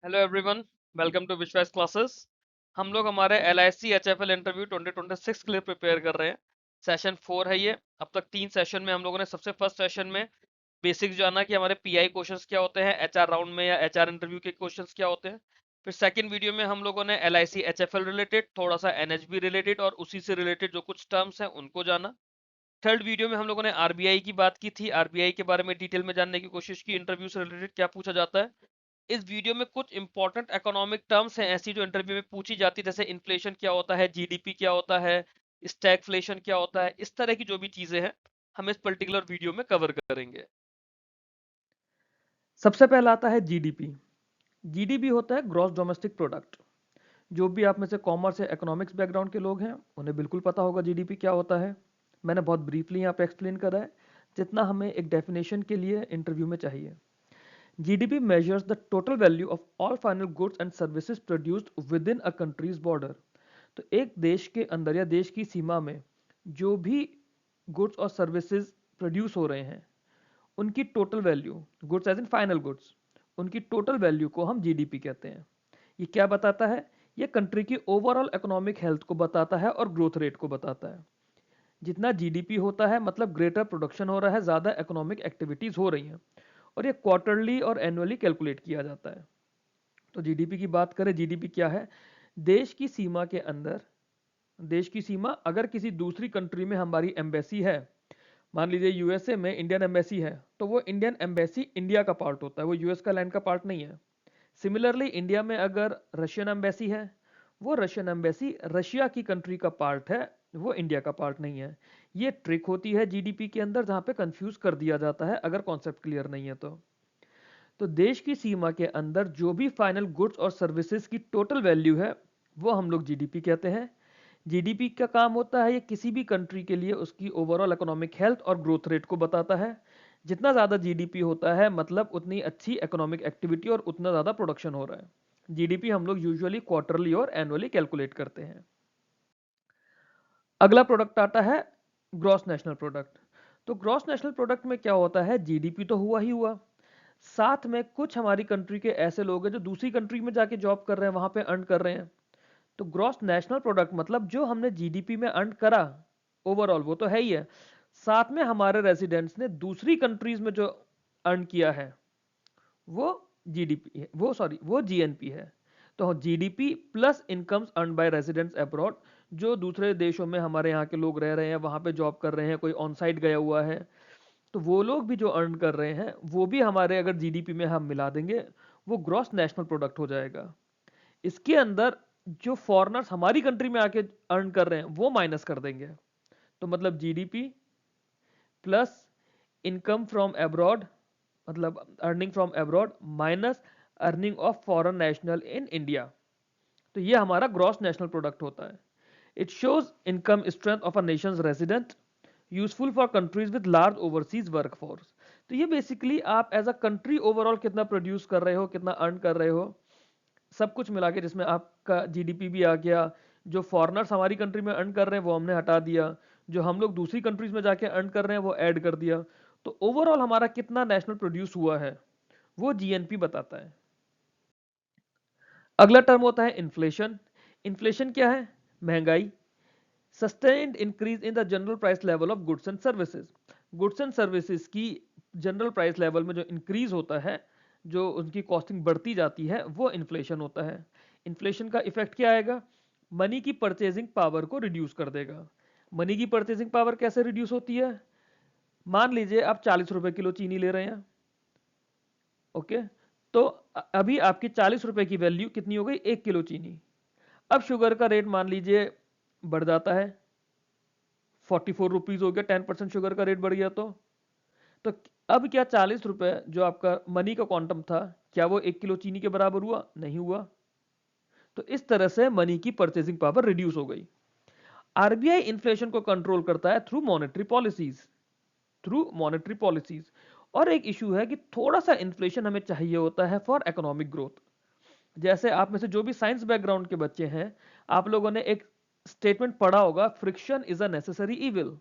Hello everyone, welcome to विश्वास classes. हम लोग हमारे LIC HFL इंटरव्यू 2026 के लिए प्रिपेयर कर रहे हैं। सेशन 4 है ये। अब तक 3 सेशन में हम लोगों ने सबसे फर्स्ट सेशन में बेसिक्स जाना कि हमारे PI क्वेश्चंस क्या होते हैं, HR राउंड में या HR इंटरव्यू के क्वेश्चंस क्या होते हैं। फिर सेकंड वीडियो में हम लोगों ने LIC HFL रिलेटेड, थोड़ा सा NHB रिलेटेड और उसी से रिलेटेड जो कुछ टर्म्स हैं उनको जाना। थर्ड वीडियो में हम लोगों ने RBI की बात की थी, RBI के बारे में डिटेल में जानने की कोशिश की, इंटरव्यू से रिलेटेड क्या पूछा जाता है। इस वीडियो में कुछ इंपॉर्टेंट इकोनॉमिक टर्म्स हैं ऐसी जो इंटरव्यू में पूछी जाती है, जैसे इन्फ्लेशन क्या होता है, जीडीपी क्या होता है, स्टैगफ्लेशन क्या होता है, इस तरह की जो भी चीजें हैं हम इस पर्टिकुलर वीडियो में कवर करेंगे। सबसे पहला आता है जीडीपी। जीडीपी होता है ग्रॉस डोमेस्टिक प्रोडक्ट। जो भी आप में से कॉमर्स या इकोनॉमिक्स बैकग्राउंड के लोग हैं उन्हें बिल्कुल पता होगा जीडीपी क्या होता है। मैंने बहुत ब्रीफली यहाँ पे एक्सप्लेन करा है जितना हमें एक डेफिनेशन के लिए इंटरव्यू में चाहिए। GDP measures the total value of all final goods and services produced within a country's border। तो एक देश के अंदर या देश की सीमा में जो भी गुड्स और सर्विसेज प्रोड्यूस हो रहे हैं उनकी total value, goods as in final goods, उनकी टोटल वैल्यू को हम जीडीपी कहते हैं। ये क्या बताता है? ये कंट्री की ओवरऑल इकोनॉमिक हेल्थ को बताता है और ग्रोथ रेट को बताता है। जितना जीडीपी होता है मतलब ग्रेटर प्रोडक्शन हो रहा है, ज़्यादा इकोनॉमिक एक्टिविटीज़ हो रही हैं, और ये क्वार्टरली और एनुअली कैलकुलेट किया जाता है। तो जीडीपी की बात करें, जीडीपी क्या है? देश की सीमा के अंदर, देश की सीमा अगर किसी दूसरी कंट्री में हमारी एम्बेसी है, मान लीजिए यूएसए में इंडियन एम्बेसी है, तो वो इंडियन एम्बेसी इंडिया का पार्ट होता है, वो यूएस का लैंड का पार्ट नहीं है। सिमिलरली इंडिया में अगर रशियन एम्बेसी है, वो रशियन एम्बेसी रशिया की कंट्री का पार्ट है, वो इंडिया का पार्ट नहीं है। ये ट्रिक होती है जीडीपी के अंदर जहाँ पे कंफ्यूज कर दिया जाता है अगर कॉन्सेप्ट क्लियर नहीं है तो देश की सीमा के अंदर जो भी फाइनल गुड्स और सर्विसेज की टोटल वैल्यू है वो हम लोग जीडीपी कहते हैं। जीडीपी का काम होता है ये किसी भी कंट्री के लिए उसकी ओवरऑल इकोनॉमिक हेल्थ और ग्रोथ रेट को बताता है। जितना ज़्यादा जीडीपी होता है मतलब उतनी अच्छी इकोनॉमिक एक्टिविटी और उतना ज़्यादा प्रोडक्शन हो रहा है। जीडीपी हम लोग यूजुअली क्वार्टरली और एनुअली कैलकुलेट करते हैं। अगला प्रोडक्ट आता है ग्रॉस नेशनल प्रोडक्ट। तो ग्रॉस नेशनल प्रोडक्ट में क्या होता है? जीडीपी तो हुआ ही हुआ, साथ में कुछ हमारी कंट्री के ऐसे लोग हैं जो दूसरी कंट्री में जाके जॉब कर रहे हैं, वहां पे अर्न कर रहे हैं। तो ग्रॉस नेशनल प्रोडक्ट मतलब जो हमने जीडीपी में अर्न करा ओवरऑल वो तो है ही है, साथ में हमारे रेजिडेंट्स ने दूसरी कंट्रीज में जो अर्न किया है वो जीडीपी है, वो जीएनपी है। तो GDP plus incomes earn by residents abroad, जो दूसरे देशों में हमारे यहाँ के लोग रह रहे हैं, वहां पे जॉब कर रहे हैं, कोई ऑन साइट गया हुआ है, तो वो लोग भी जो अर्न कर रहे हैं वो भी हमारे अगर जीडीपी में हम मिला देंगे वो ग्रॉस नेशनल प्रोडक्ट हो जाएगा। इसके अंदर जो फॉरेनर्स हमारी कंट्री में आके अर्न कर रहे हैं वो माइनस कर देंगे। तो मतलब GDP plus income from abroad, मतलब earning from abroad minus earning of foreign national in India, तो ये हमारा ग्रॉस नेशनल प्रोडक्ट होता है। It shows income strength of a nations resident, useful for countries with large overseas workforce. तो ये basically आप as a country overall कितना produce कर रहे हो, कितना अर्न कर रहे हो, सब कुछ मिला के, जिसमें आपका जीडीपी भी आ गया, जो फॉरेनर्स हमारी कंट्री में अर्न कर रहे हैं वो हमने हटा दिया, जो हम लोग दूसरी कंट्रीज में जाके अर्न कर रहे हैं वो ऐड कर दिया, तो ओवरऑल हमारा कितना नेशनल प्रोड्यूस हुआ है वो जीएनपी बताता है। अगला टर्म होता है इन्फ्लेशन। इन्फ्लेशन क्या है? महंगाई। Sustained increase in the general price level of goods and services. Goods and services की जनरल प्राइस लेवल में जो इंक्रीज होता है, जो उनकी कॉस्टिंग बढ़ती जाती है, वो इन्फ्लेशन होता है। इन्फ्लेशन का इफेक्ट क्या आएगा? मनी की परचेजिंग पावर को रिड्यूस कर देगा। मनी की परचेजिंग पावर कैसे रिड्यूस होती है? मान लीजिए आप 40 रुपए किलो चीनी ले रहे हैं, ओके, तो अभी आपकी 40 रुपए की वैल्यू कितनी हो गई? 1 किलो चीनी। अब शुगर का रेट मान लीजिए बढ़ जाता है, 44 रुपीज हो गया, 10% शुगर का रेट बढ़ गया तो अब क्या 40 रुपए जो आपका मनी का क्वांटम था, क्या वो 1 किलो चीनी के बराबर हुआ? नहीं हुआ। तो इस तरह से मनी की परचेसिंग पावर रिड्यूस हो गई। आरबीआई इन्फ्लेशन को कंट्रोल करता है through monetary policies, through monetary policies. और एक इशू है कि थोड़ा सा इन्फ्लेशन हमें चाहिए होता है फॉर इकोनॉमिक ग्रोथ। जैसे आप में से जो भी साइंस बैकग्राउंड के बच्चे हैं, आप लोगों ने एक स्टेटमेंट पढ़ा होगा, friction is a necessary evil.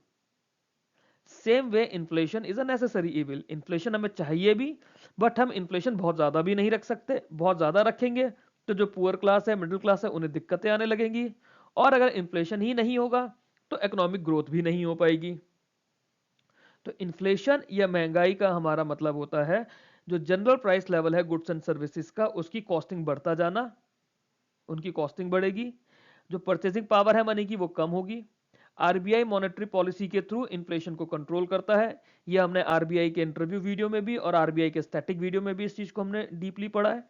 Same way inflation is a necessary evil, inflation हमें चाहिए भी, बट हम इन्फ्लेशन बहुत ज्यादा भी नहीं रख सकते, बहुत ज्यादा रखेंगे तो जो पुअर क्लास है, मिडिल क्लास है, उन्हें दिक्कतें आने लगेंगी, और अगर इन्फ्लेशन ही नहीं होगा तो इकोनॉमिक ग्रोथ भी नहीं हो पाएगी। तो इन्फ्लेशन या महंगाई का हमारा मतलब होता है जो जनरल प्राइस लेवल है गुड्स एंड सर्विसेज का, उसकी कॉस्टिंग बढ़ता जाना, उनकी कॉस्टिंग बढ़ेगी, जो परचेसिंग पावर है मनी की वो कम होगी। आरबीआई मॉनेटरी पॉलिसी के थ्रू इन्फ्लेशन को कंट्रोल करता है, ये हमने आरबीआई के इंटरव्यू वीडियो में भी और आरबीआई के स्टैटिक वीडियो में भी इस चीज को हमने डीपली पढ़ा है।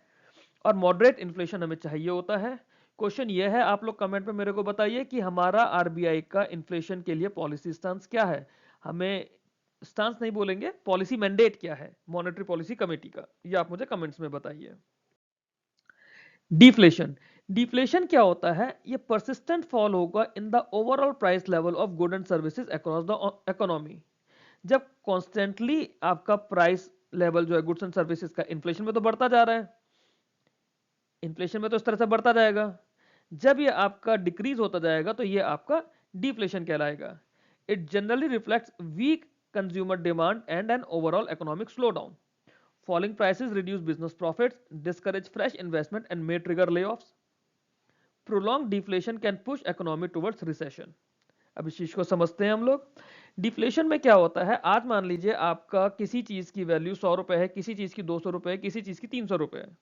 और मॉडरेट इन्फ्लेशन हमें चाहिए होता है। क्वेश्चन ये है, आप लोग कमेंट में मेरे को बताइए कि हमारा आरबीआई का इन्फ्लेशन के लिए पॉलिसी स्टांस क्या है। हमें स्टांस नहीं बोलेंगे, पॉलिसी मैंडेट क्या है मॉनेटरी पॉलिसी कमेटी का, ये आप मुझे कमेंट्स में बताइए। डिफ्लेशन, डिफ्लेशन क्या होता है? ये परसिस्टेंट फॉल होगा in the overall price level of good and services across the economy. जब कॉन्स्टेंटली आपका प्राइस लेवल जो है गुड्स एंड सर्विसेज का, इन्फ्लेशन में तो बढ़ता जा रहा है, इन्फ्लेशन में तो इस तरह से बढ़ता जाएगा, जब ये आपका डिक्रीज होता जाएगा तो ये आपका डिफ्लेशन कहलाएगा। It generally reflects weak consumer demand and an overall economic slow down. Falling prices reduce business profits, discourage fresh investment, and may trigger layoffs. Prolonged deflation can push economy towards recession. अब इस चीज को समझते हैं हम लोग। Deflation में क्या होता है, आज मान लीजिए आपका किसी चीज की वैल्यू 100 रुपए है, किसी चीज की 200 रुपए है, किसी चीज की 300 रुपए है।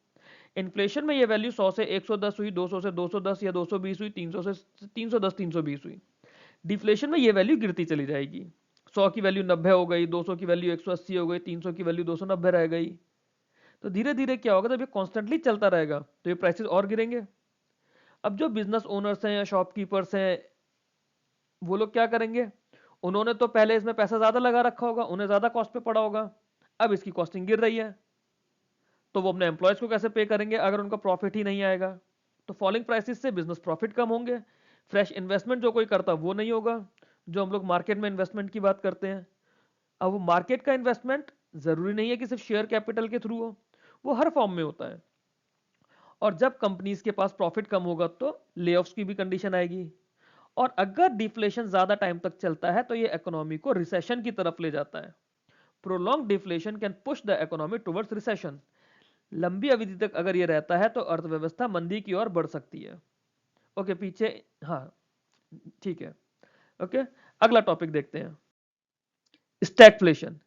इन्फ्लेशन में ये वैल्यू 100 से 110 हुई, 200 से 210 या 220 हुई, 300 से 310 320 हुई। डिफ्लेशन में ये वैल्यू गिरती चली जाएगी, 100 की वैल्यू 90 हो गई, 200 की वैल्यू 180 हो गई, 300 की वैल्यू 290 रह गई। तो धीरे धीरे क्या होगा, जब ये कॉन्स्टेंटली चलता रहेगा तो ये प्राइसेस और गिरेंगे। अब जो बिजनेस ओनर्स हैं या शॉपकीपर्स हैं, वो लोग क्या करेंगे, उन्होंने तो पहले इसमें पैसा ज्यादा लगा रखा होगा, उन्हें ज्यादा कॉस्ट पे पड़ा होगा, अब इसकी कॉस्टिंग गिर रही है, तो वो अपने एम्प्लॉयज को कैसे पे करेंगे अगर उनका प्रॉफिट ही नहीं आएगा। तो फॉलिंग प्राइसेस से बिजनेस प्रॉफिट कम होंगे, फ्रेश इन्वेस्टमेंट जो कोई करता वो नहीं होगा, जो हम लोग मार्केट में इन्वेस्टमेंट की बात करते हैं। अब वो मार्केट का इन्वेस्टमेंट जरूरी नहीं है कि सिर्फ शेयर कैपिटल के थ्रू हो, वो हर फॉर्म में होता है। और जब कंपनीज के पास प्रॉफिट कम होगा तो लेऑफ्स की भी कंडीशन आएगी। और अगर डिफ्लेशन ज्यादा टाइम तक चलता है तो ये इकोनॉमी को रिसेशन की तरफ ले जाता है। Prolong deflation can push the economy towards recession. लंबी अवधि तक अगर ये रहता है तो अर्थव्यवस्था मंदी की ओर बढ़ सकती है। ओके, पीछे, हाँ ठीक है। ओके, अगला टॉपिक देखते हैं, स्टैगफ्लेशन।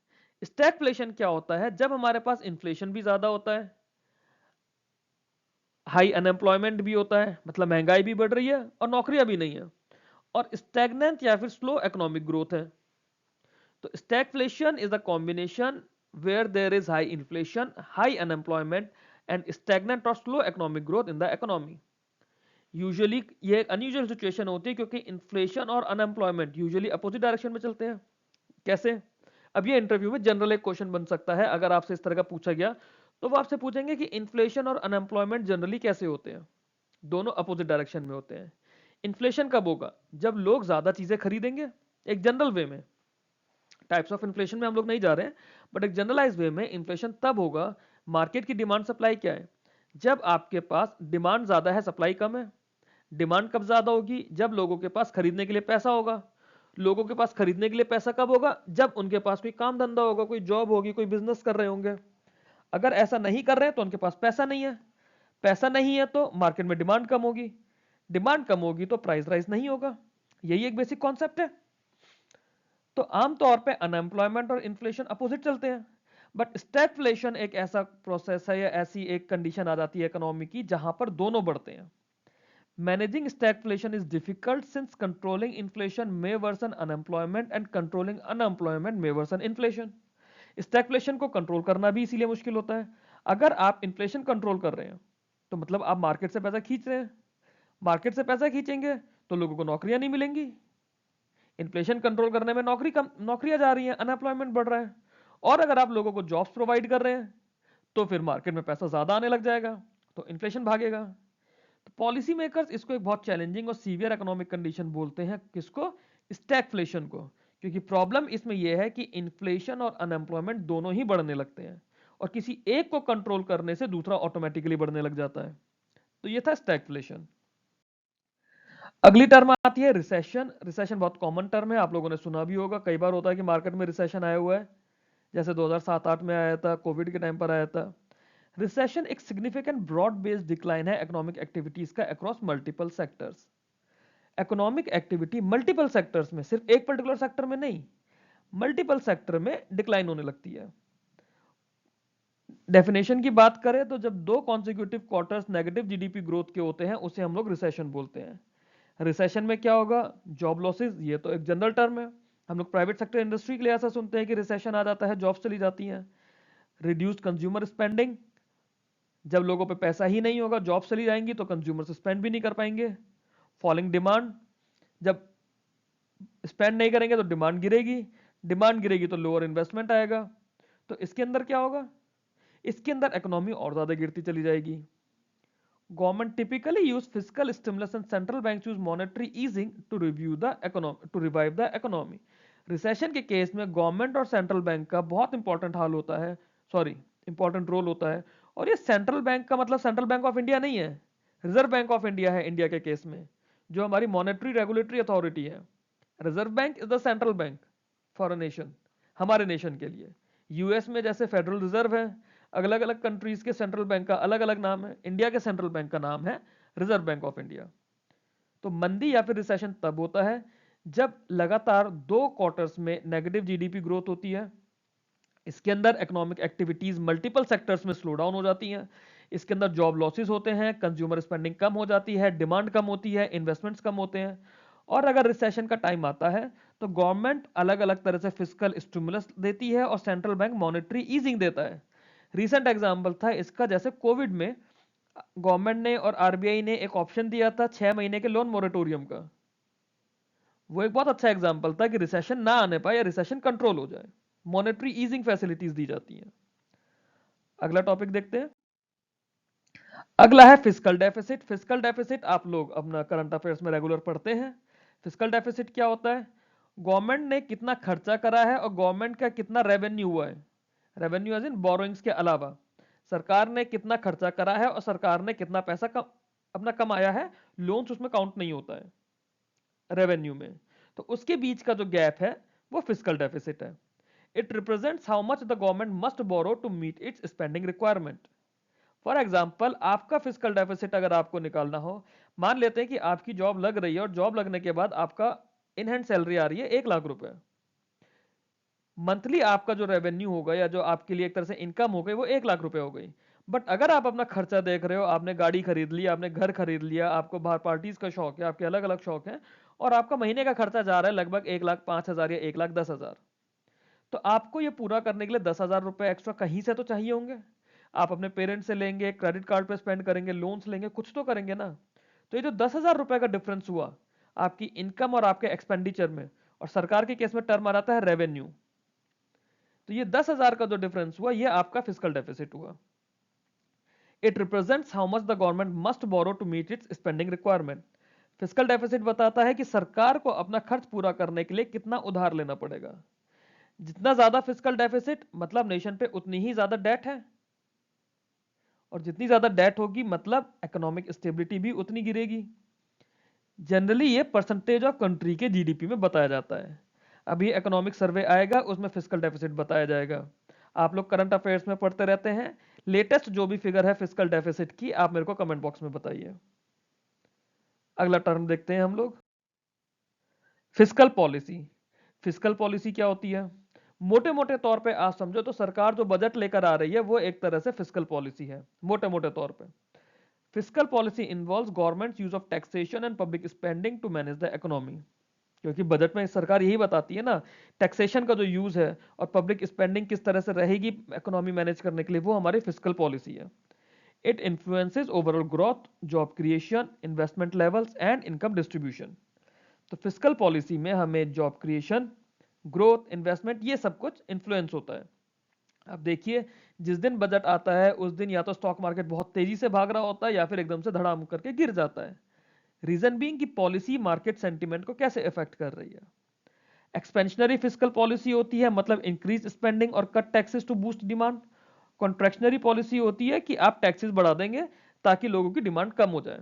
स्टैगफ्लेशन क्या होता है? जब हमारे पास इन्फ्लेशन भी ज्यादा होता है, हाई अनएम्प्लॉयमेंट भी होता है, मतलब महंगाई भी बढ़ रही है और नौकरियां भी नहीं है, और स्टैग्नेंट या फिर स्लो इकोनॉमिक ग्रोथ है। तो stagflation is a combination where there is high inflation, high unemployment and stagnant और slow economic growth in the economy. Usually ये एक अनयूजुअल सिचुएशन होती है क्योंकि इन्फ्लेशन और अनएम्प्लॉयमेंट यूजुअली अपोजिट डायरेक्शन में चलते हैं। कैसे? अब ये इंटरव्यू में जनरल एक क्वेश्चन बन सकता है, अगर आपसे इस तरह का पूछा गया तो वो आपसे पूछेंगे कि इन्फ्लेशन और अनएम्प्लॉयमेंट जनरली कैसे होते हैं। दोनों अपोजिट डायरेक्शन में होते हैं। इन्फ्लेशन कब होगा? जब लोग ज्यादा चीजें खरीदेंगे, एक जनरल वे में। टाइप्स ऑफ इन्फ्लेशन में हम लोग नहीं जा रहे हैं, बट एक जनरलाइज वे में इन्फ्लेशन तब होगा, मार्केट की डिमांड सप्लाई क्या है, जब आपके पास डिमांड ज्यादा है, सप्लाई कम है। डिमांड कब ज्यादा होगी? जब लोगों के पास खरीदने के लिए पैसा होगा। लोगों के पास खरीदने के लिए पैसा कब होगा? जब उनके पास कोई काम धंधा होगा, कोई जॉब होगी, कोई बिजनेस कर रहे होंगे। अगर ऐसा नहीं कर रहे हैं तो उनके पास पैसा नहीं है, पैसा नहीं है तो मार्केट में डिमांड कम होगी, डिमांड कम होगी तो प्राइस राइज नहीं होगा। यही एक बेसिक कॉन्सेप्ट है। तो आमतौर पे अनएम्प्लॉयमेंट और इन्फ्लेशन अपोजिट चलते हैं, बट स्टैगफ्लेशन एक ऐसा प्रोसेस है या ऐसी एक कंडीशन आ जाती है इकोनॉमी की जहां पर दोनों बढ़ते हैं। Managing stagflation is difficult since controlling inflation में worsen unemployment and controlling unemployment में वर्सन इन्फ्लेशन। स्टैगफ्लेशन को कंट्रोल करना भी इसीलिए मुश्किल होता है। अगर आप इन्फ्लेशन कंट्रोल कर रहे हैं तो मतलब आप मार्केट से पैसा खींच रहे हैं, मार्केट से पैसा खींचेंगे तो लोगों को नौकरियां नहीं मिलेंगी। इन्फ्लेशन कंट्रोल करने में नौकरियां जा रही हैं, अनएम्प्लॉयमेंट बढ़ रहा है। और अगर आप लोगों को जॉब्स प्रोवाइड कर रहे हैं तो फिर मार्केट में पैसा ज्यादा आने लग जाएगा, तो इन्फ्लेशन भागेगा। तो पॉलिसी मेकर्स इसको एक बहुत चैलेंजिंग और सीवियर इकोनॉमिक कंडीशन बोलते हैं। किसको? स्टैगफ्लेशन को। क्योंकि प्रॉब्लम इसमें यह है कि इन्फ्लेशन और अनएम्प्लॉयमेंट दोनों ही बढ़ने लगते हैं, और किसी एक को कंट्रोल करने से दूसरा ऑटोमेटिकली बढ़ने लग जाता है। तो ये था स्टैगफ्लेशन। अगली टर्म आती है रिसेशन। रिसेशन बहुत कॉमन टर्म है, आप लोगों ने सुना भी होगा, कई बार होता है कि मार्केट में रिसेशन आया हुआ है, जैसे 2007-8 में आया था, कोविड के टाइम पर आया था। रिसेशन एक सिग्निफिकेंट ब्रॉड बेस्ड डिक्लाइन है इकोनॉमिक एक्टिविटीज का across multiple sectors. Economic activity multiple sectors में, सिर्फ एक पर्टिकुलर सेक्टर में नहीं, मल्टीपल सेक्टर में डिक्लाइन होने लगती है। डेफिनेशन की बात करें तो जब दो consecutive quarters negative GDP growth के होते हैं उसे हम लोग रिसेशन बोलते हैं। रिसेशन में क्या होगा? जॉब लॉसेस, ये तो एक जनरल टर्म है, हम लोग प्राइवेट सेक्टर इंडस्ट्री के लिए ऐसा सुनते हैं कि रिसेशन आ जाता है, जॉब्स चली जाती हैं। रिड्यूस्ड कंज्यूमर स्पेंडिंग, जब लोगों पे पैसा ही नहीं होगा, जॉब्स चली जाएंगी तो कंज्यूमर स्पेंड भी नहीं कर पाएंगे। फॉलिंग डिमांड, जब स्पेंड नहीं करेंगे तो डिमांड गिरेगी, डिमांड गिरेगी तो लोअर इन्वेस्टमेंट आएगा। तो इसके अंदर क्या होगा? इसके अंदर इकोनॉमी और ज्यादा गिरती चली जाएगी। Government typically use fiscal stimulus and central bank use monetary easing to revive the economy. Recession के केस में गवर्नमेंट और सेंट्रल बैंक का बहुत इंपॉर्टेंट हाल होता है, सॉरी इंपॉर्टेंट रोल होता है। और ये सेंट्रल बैंक का मतलब सेंट्रल बैंक ऑफ इंडिया नहीं है, रिजर्व बैंक ऑफ इंडिया है इंडिया के केस में, जो हमारी मॉनेटरी रेगुलेटरी अथॉरिटी है। Reserve bank is the central bank for a nation, हमारे नेशन के लिए। यूएस में जैसे फेडरल रिजर्व है, अलग अलग कंट्रीज के सेंट्रल बैंक का अलग अलग नाम है, इंडिया के सेंट्रल बैंक का नाम है रिजर्व बैंक ऑफ इंडिया। तो मंदी या फिर रिसेशन तब होता है जब लगातार दो क्वार्टर्स में नेगेटिव जीडीपी ग्रोथ होती है। इसके अंदर इकोनॉमिक एक्टिविटीज मल्टीपल सेक्टर्स में स्लो डाउन हो जाती हैं। इसके अंदर जॉब लॉसेस होते हैं, कंज्यूमर स्पेंडिंग कम हो जाती है, डिमांड कम होती है, इन्वेस्टमेंट्स कम होते हैं। और अगर रिसेशन का टाइम आता है तो गवर्नमेंट अलग अलग तरह से फिस्कल स्टिमुलस देती है और सेंट्रल बैंक मॉनेटरी ईजिंग देता है। रिसेंट एग्जाम्पल था इसका, जैसे कोविड में गवर्नमेंट ने और आरबीआई ने एक ऑप्शन दिया था 6 महीने के लोन मोरेटोरियम का। वो एक बहुत अच्छा एग्जाम्पल था कि रिसेशन ना आने पाए या रिसेशन कंट्रोल हो जाए, मॉनेटरी ईजिंग फैसिलिटीज दी जाती हैं। अगला टॉपिक देखते हैं। अगला है फिस्कल डेफिसिट। फिस्कल डेफिसिट आप लोग अपना करंट अफेयर्स में रेगुलर पढ़ते हैं। फिस्कल डेफिसिट क्या होता है? गवर्नमेंट ने कितना खर्चा करा है और गवर्नमेंट का कितना रेवेन्यू हुआ है। रेवेन्यू एज इन बोरोइंग्स के अलावा सरकार ने कितना खर्चा करा है और सरकार ने कितना पैसा अपना कमाया है, लोन्स उसमें काउंट नहीं होता है रेवेन्यू में। तो उसके बीच का जो गैप है वो फिस्कल डेफिसिट है। It represents how much the government must borrow to meet its spending requirement. For example, आपका फिस्कल डेफिसिट अगर आपको निकालना हो, मान लेते हैं कि आपकी जॉब लग रही है और जॉब लगने के बाद आपका इन हैंड सैलरी आ रही है 1 लाख रुपए। मंथली आपका जो रेवेन्यू होगा या जो आपके लिए एक तरह से इनकम हो गई वो 1 लाख रुपए हो गई। बट अगर आप अपना खर्चा देख रहे हो, आपने गाड़ी खरीद ली, आपने घर खरीद लिया, आपको बाहर पार्टीज का शौक है, आपके अलग अलग शौक हैं, और आपका महीने का खर्चा जा रहा है लगभग 1,05,000 या 1,10,000, तो आपको ये पूरा करने के लिए 10,000 रुपए एक्स्ट्रा कहीं से तो चाहिए होंगे। आप अपने पेरेंट्स से लेंगे, क्रेडिट कार्ड पे स्पेंड करेंगे, लोन्स लेंगे, कुछ तो करेंगे ना। तो ये जो 10,000 रुपए का डिफरेंस हुआ आपकी इनकम और आपके एक्सपेंडिचर में, और सरकार के केस में टर्म आ जाता है रेवेन्यू, तो ये 10,000 का जो डिफरेंस हुआ ये आपका फिस्कल डेफिसिट हुआ। It represents how much the government must borrow to meet its spending requirement. Fiscal deficit बताता है कि सरकार को अपना खर्च पूरा करने के लिए कितना उधार लेना पड़ेगा। जितना ज्यादा फिस्कल डेफिसिट मतलब नेशन पे उतनी ही ज्यादा डेट है, और जितनी ज्यादा डेट होगी मतलब इकोनॉमिक स्टेबिलिटी भी उतनी गिरेगी। जनरली ये परसेंटेज ऑफ कंट्री के जीडीपी में बताया जाता है। अभी इकोनॉमिक सर्वे आएगा उसमें फिस्कल डेफिसिट बताया जाएगा। आप लोग करंट अफेयर्स में पढ़ते रहते हैं, लेटेस्ट जो भी फिगर है फिस्कल डेफिसिट की आप मेरे को कमेंट बॉक्स में बताइए। अगला टर्म देखते हैं हम लोग, फिस्कल पॉलिसी। फिस्कल पॉलिसी क्या होती है? मोटे मोटे तौर पे आप समझो तो सरकार जो बजट लेकर आ रही है वो एक तरह से फिस्कल पॉलिसी है, मोटे मोटे तौर पे। Fiscal policy involves government use of taxation and public spending to manage the economy. क्योंकि बजट में सरकार यही बताती है ना, टैक्सेशन का जो यूज है और पब्लिक स्पेंडिंग किस तरह से रहेगी इकोनॉमी मैनेज करने के लिए, वो हमारी फिस्कल पॉलिसी है। It influences overall growth, job creation, investment levels and income distribution. तो फिस्कल पॉलिसी में हमें जॉब क्रिएशन, ग्रोथ, इन्वेस्टमेंट, ये सब कुछ इन्फ्लुएंस होता है। अब देखिए, जिस दिन बजट आता है उस दिन या तो स्टॉक मार्केट बहुत तेजी से भाग रहा होता है या फिर एकदम से धड़ाम करके गिर जाता है। रीजन बीइंग कि पॉलिसी मार्केट सेंटीमेंट को कैसे इफेक्ट कर रही है। एक्सपेंशनरी फिस्कल पॉलिसी होती है, मतलब इंक्रीज स्पेंडिंग और cut taxes to boost demand. Contractionary policy होती है कि आप टैक्सेस बढ़ा देंगे ताकि लोगों की डिमांड कम हो जाए।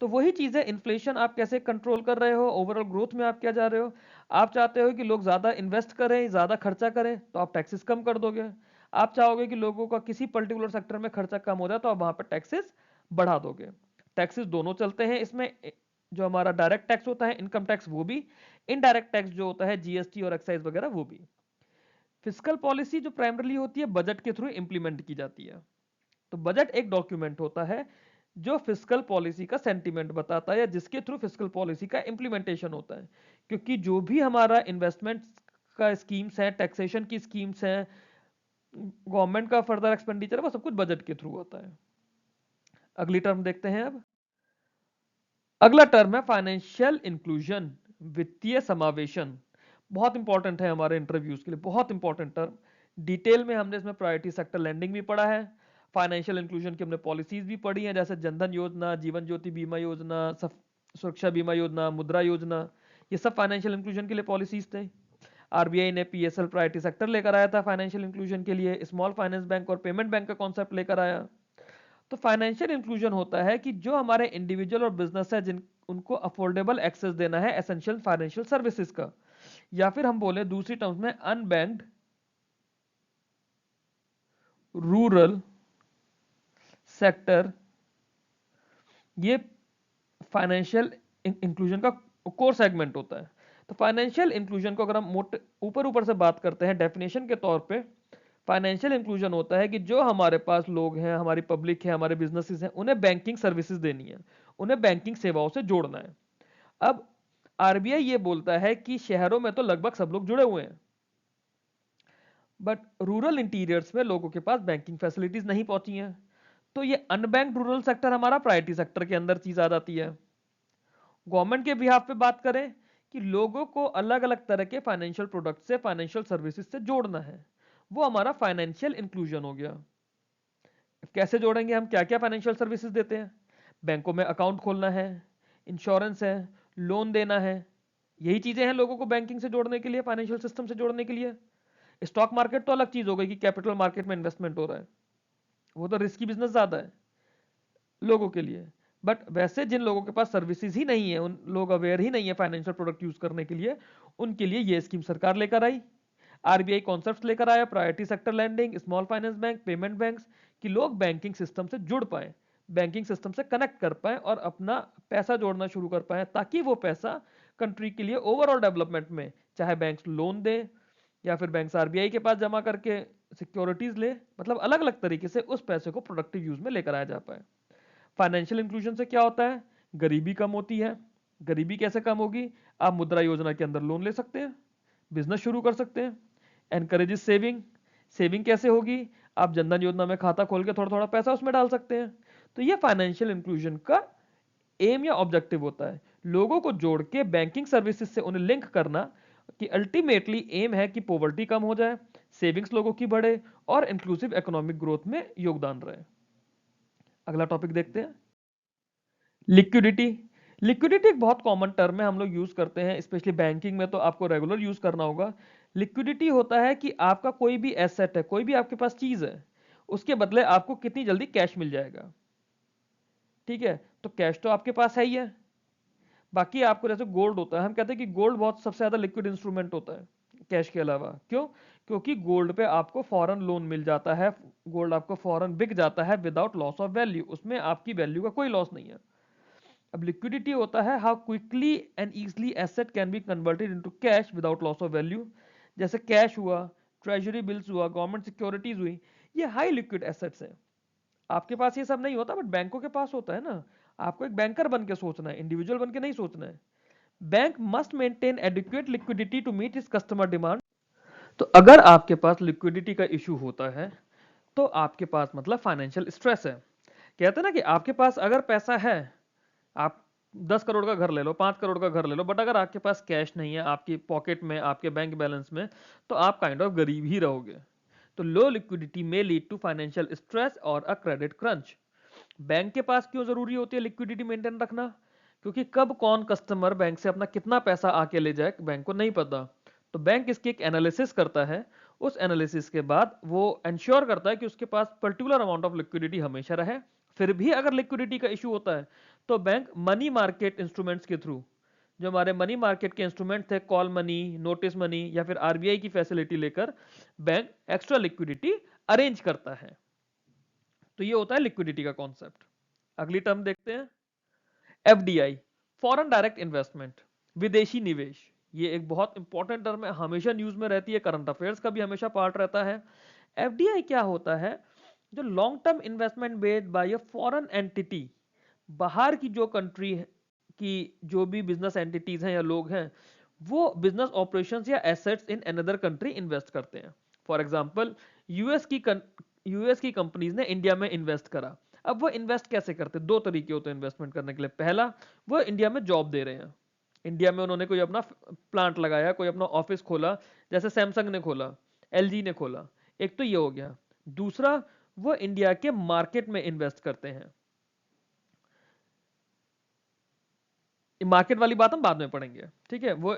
तो वही चीज़ है, इन्फ्लेशन आप कैसे कंट्रोल कर रहे हो, ओवरऑल ग्रोथ में आप क्या जा रहे हो। आप चाहते हो कि लोग ज़्यादा इन्वेस्ट करें, ज़्यादा खर्चा करें, तो आप टैक्सेस कम कर दोगे। आप चाहोगे कि लोगों का किसी पर्टिकुलर सेक्टर में खर्चा कम हो जाए, तो आप वहाँ पर टैक्सेस बढ़ा दोगे। टैक्सेस दोनों चलते हैं इसमें, जो हमारा डायरेक्ट टैक्स होता है इनकम टैक्स वो भी, इनडायरेक्ट टैक्स जो होता है जीएसटी और एक्साइज वगैरह वो भी। फिस्कल पॉलिसी जो प्राइमरली होती है बजट के थ्रू इंप्लीमेंट की जाती है। तो बजट एक डॉक्यूमेंट होता है जो फिस्कल पॉलिसी का सेंटीमेंट बताता है, या जिसके थ्रू फिस्कल पॉलिसी का इंप्लीमेंटेशन होता है। क्योंकि जो भी हमारा इन्वेस्टमेंट का स्कीम्स है, टैक्सेशन की स्कीम्स हैं, गवर्नमेंट का फर्दर एक्सपेंडिचर है, वो सब कुछ बजट के थ्रू होता है। अगली टर्म देखते हैं अब। अगला टर्म है फाइनेंशियल इंक्लूजन, वित्तीय समावेशन। बहुत इंपॉर्टेंट है हमारे इंटरव्यूज के लिए, बहुत इंपॉर्टेंट टर्म। डिटेल में हमने इसमें प्रायोरिटी सेक्टर लैंडिंग भी पढ़ा है, फाइनेंशियल इंक्लूजन की हमने पॉलिसीज भी पढ़ी हैं, जैसे जनधन योजना, जीवन ज्योति बीमा योजना, सुरक्षा बीमा योजना, मुद्रा योजना, ये सब फाइनेंशियल इंक्लूजन के लिए पॉलिसीज थे। आरबीआई ने पीएसएल प्रायोरिटी सेक्टर लेकर आया था फाइनेंशियल इंक्लूजन के लिए, स्मॉल फाइनेंस बैंक और पेमेंट बैंक का कॉन्सेप्ट लेकर आया। तो फाइनेंशियल इंक्लूजन होता है कि जो हमारे इंडिविजुअल और बिजनेस है जिन उनको अफोर्डेबल एक्सेस देना है एसेंशियल फाइनेंशियल सर्विसेज का, या फिर हम बोले दूसरी टर्म्स में अनबैंक्ड रूरल सेक्टर, ये फाइनेंशियल इंक्लूजन का कोर सेगमेंट होता है। तो फाइनेंशियल इंक्लूजन को अगर हम मोटे ऊपर ऊपर से बात करते हैं डेफिनेशन के तौर पे, फाइनेंशियल इंक्लूजन होता है कि जो हमारे पास लोग हैं, हमारी पब्लिक है, हमारे बिजनेसेस हैं, उन्हें बैंकिंग सर्विसेज देनी है, उन्हें बैंकिंग सेवाओं से जोड़ना है। अब आरबीआई ये बोलता है कि शहरों में तो लगभग सब लोग जुड़े हुए हैं, बट रूरल इंटीरियर्स में लोगों के पास बैंकिंग फैसिलिटीज नहीं पहुंची हैं। तो ये अनबैंक्ड रूरल सेक्टर हमारा प्रायोरिटी सेक्टर के अंदर चीज आ जाती है। गवर्नमेंट के बिहाफ पे बात करें कि लोगों को अलग अलग तरह के फाइनेंशियल प्रोडक्ट से, फाइनेंशियल सर्विसेज से जोड़ना है, वो हमारा फाइनेंशियल इंक्लूजन हो गया। कैसे जोड़ेंगे हम, क्या क्या फाइनेंशियल सर्विसेज देते हैं। बैंकों में अकाउंट खोलना है, इंश्योरेंस है, लोन देना है, यही चीजें हैं लोगों को बैंकिंग से जोड़ने के लिए, फाइनेंशियल सिस्टम से जोड़ने के लिए। स्टॉक मार्केट तो अलग चीज हो गई कि कैपिटल मार्केट में इन्वेस्टमेंट हो रहा है, वो तो रिस्की बिजनेस ज्यादा है लोगों के लिए। बट वैसे जिन लोगों के पास सर्विसेज ही नहीं है, उन लोग अवेयर ही नहीं है फाइनेंशियल प्रोडक्ट यूज करने के लिए, उनके लिए ये स्कीम सरकार लेकर आई। आरबीआई कॉन्सेप्ट लेकर आया, priority sector lending, small finance bank, payment banks, कि लोग बैंकिंग सिस्टम से जुड़ पाए, बैंकिंग सिस्टम से कनेक्ट कर पाए और अपना पैसा जोड़ना शुरू कर पाए, ताकि वो पैसा कंट्री के लिए ओवरऑल डेवलपमेंट में, चाहे बैंक्स लोन दे या फिर बैंक्स आरबीआई के पास जमा करके सिक्योरिटीज ले, मतलब अलग अलग तरीके से उस पैसे को प्रोडक्टिव यूज में लेकर आया जा पाए। फाइनेंशियल इंक्लूजन से क्या होता है, गरीबी कम होती है। गरीबी कैसे कम होगी, आप मुद्रा योजना के अंदर लोन ले सकते हैं, बिजनेस शुरू कर सकते हैं। एनकरेजेस सेविंग, सेविंग कैसे होगी, आप जनधन योजना में खाता खोल के थोड़ा थोड़ा पैसा उसमें डाल सकते हैं। तो ये फाइनेंशियल इंक्लूजन का एम या ऑब्जेक्टिव होता है, लोगों को जोड़ के बैंकिंग सर्विसेज से उन्हें लिंक करना, कि अल्टीमेटली एम है कि पॉवर्टी कम हो जाए, सेविंग्स लोगों की बढ़े और इंक्लूसिव इकोनॉमिक ग्रोथ में योगदान रहे। अगला टॉपिक देखते हैं, लिक्विडिटी। लिक्विडिटी एक बहुत कॉमन टर्म है, हम लोग यूज करते हैं, स्पेशली बैंकिंग में तो आपको रेगुलर यूज करना होगा। लिक्विडिटी होता है कि आपका कोई भी एसेट है, कोई भी आपके पास चीज है, उसके बदले आपको कितनी जल्दी कैश मिल जाएगा। ठीक है, तो कैश तो आपके पास है ही है, बाकी आपको जैसे गोल्ड होता है, हम कहते हैं कि गोल्ड बहुत सबसे ज्यादा लिक्विड इंस्ट्रूमेंट होता है कैश के अलावा। क्यों, क्योंकि गोल्ड पे आपको फॉरन लोन मिल जाता है, गोल्ड आपको फॉरन बिक जाता है विदाउट लॉस ऑफ वैल्यू, उसमें आपकी वैल्यू का कोई लॉस नहीं है। अब लिक्विडिटी होता है how quickly and easily asset can be converted into cash without loss of value. जैसे कैश हुआ, ट्रेजरी बिल्स हुआ, गवर्नमेंट सिक्योरिटीज हुई, ये हाई लिक्विड एसेट्स हैं। आपके पास ये सब नहीं होता, बट बैंकों के पास होता है ना। आपको एक बैंकर बन के सोचना है, इंडिविजुअल बन के नहीं सोचना है। Bank must maintain adequate liquidity to meet its customer demand. तो अगर आपके पास लिक्विडिटी का इशू होता है, तो आपके पास मतलब फाइनेंशियल स्ट्रेस है। कहते हैं ना कि आपके पास अगर पैसा है, आप 10 करोड़ का घर ले लो, 5 करोड़ का घर ले लो, बट अगर आपके पास कैश नहीं है आपकी पॉकेट में, आपके बैंक बैलेंस में, तो आप काइंड ऑफ गरीब ही रहोगे। तो लो लिक्विडिटी में लीड टू फाइनेंशियल स्ट्रेस और अ क्रेडिट क्रंच। बैंक के पास क्यों जरूरी होती है लिक्विडिटी मेंटेन रखना, क्योंकि कब कौन कस्टमर बैंक से अपना कितना पैसा आके ले जाए बैंक को नहीं पता। तो बैंक इसकी एक एनालिसिस करता है, उस एनालिसिस के बाद वो इंश्योर करता है कि उसके पास पर्टिकुलर अमाउंट ऑफ लिक्विडिटी हमेशा रहे। फिर भी अगर लिक्विडिटी का इशू होता है, तो बैंक मनी मार्केट इंस्ट्रूमेंट्स के थ्रू, जो हमारे मनी मार्केट के इंस्ट्रूमेंट थे, कॉल मनी, नोटिस मनी या फिर आरबीआई की फैसिलिटी लेकर बैंक एक्स्ट्रा लिक्विडिटी अरेंज करता है। तो ये होता है लिक्विडिटी का कॉन्सेप्ट। अगली टर्म देखते हैं, एफडीआई, फॉरेन डायरेक्ट इन्वेस्टमेंट, विदेशी निवेश। ये एक बहुत इंपॉर्टेंट टर्म है, हमेशा न्यूज में रहती है, करंट अफेयर्स का भी हमेशा पार्ट रहता है। एफडीआई क्या होता है? जो long term investment based by a foreign entity, बाहर की जो कंट्री की जो भी बिजनेस एंटिटीज हैं या लोग हैं, वो बिजनेस ऑपरेशंस या assets in another country invest करते हैं। फॉर एग्जांपल, यूएस की कंपनीज ने इंडिया में इन्वेस्ट करा। अब वो इन्वेस्ट कैसे करते हैं? दो तरीके होते हैं इन्वेस्टमेंट करने के लिए। पहला, वो इंडिया में जॉब दे रहे हैं, इंडिया में उन्होंने कोई अपना प्लांट लगाया, कोई अपना ऑफिस खोला, जैसे सैमसंग ने खोला, एलजी ने खोला। एक तो ये हो गया। दूसरा, वो इंडिया के मार्केट में इन्वेस्ट करते हैं। मार्केट वाली बात हम बाद में पढ़ेंगे, ठीक है, वो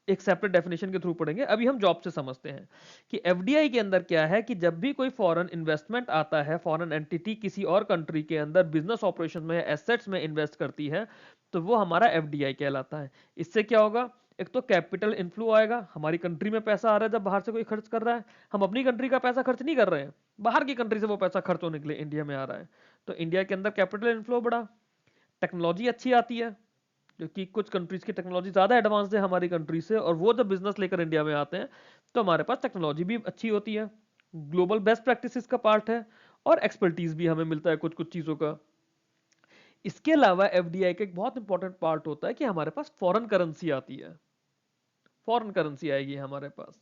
एक सेपरेट डेफिनेशन के थ्रू पढ़ेंगे। अभी हम जॉब से समझते हैं कि एफडीआई के अंदर क्या है, कि जब भी कोई फॉरेन इन्वेस्टमेंट आता है, फॉरेन एंटिटी किसी और कंट्री के अंदर बिजनेस ऑपरेशन में, एसेट्स में इन्वेस्ट करती है, तो वो हमारा एफडीआई कहलाता है। इससे क्या होगा? एक तो कैपिटल इनफ्लो आएगा, हमारी कंट्री में पैसा आ रहा है जब बाहर से कोई खर्च कर रहा है, हम अपनी कंट्री का पैसा खर्च नहीं कर रहे हैं, बाहर की कंट्री से वो पैसा खर्च होने के लिए इंडिया में आ रहा है। तो इंडिया के अंदर कैपिटल इनफ्लो बढ़ा, टेक्नोलॉजी अच्छी आती है, क्योंकि कुछ कंट्रीज की टेक्नोलॉजी ज्यादा एडवांस है हमारी कंट्री से, और वो जब बिजनेस लेकर इंडिया में आते हैं तो हमारे पास टेक्नोलॉजी भी अच्छी होती है, ग्लोबल बेस्ट प्रैक्टिसेस का पार्ट है, और एक्सपर्टीज भी हमें मिलता है कुछ कुछ चीजों का। इसके अलावा एफडीआई का एक बहुत इंपॉर्टेंट पार्ट होता है कि हमारे पास फॉरेन करेंसी आती है, फॉरेन करेंसी आएगी हमारे पास।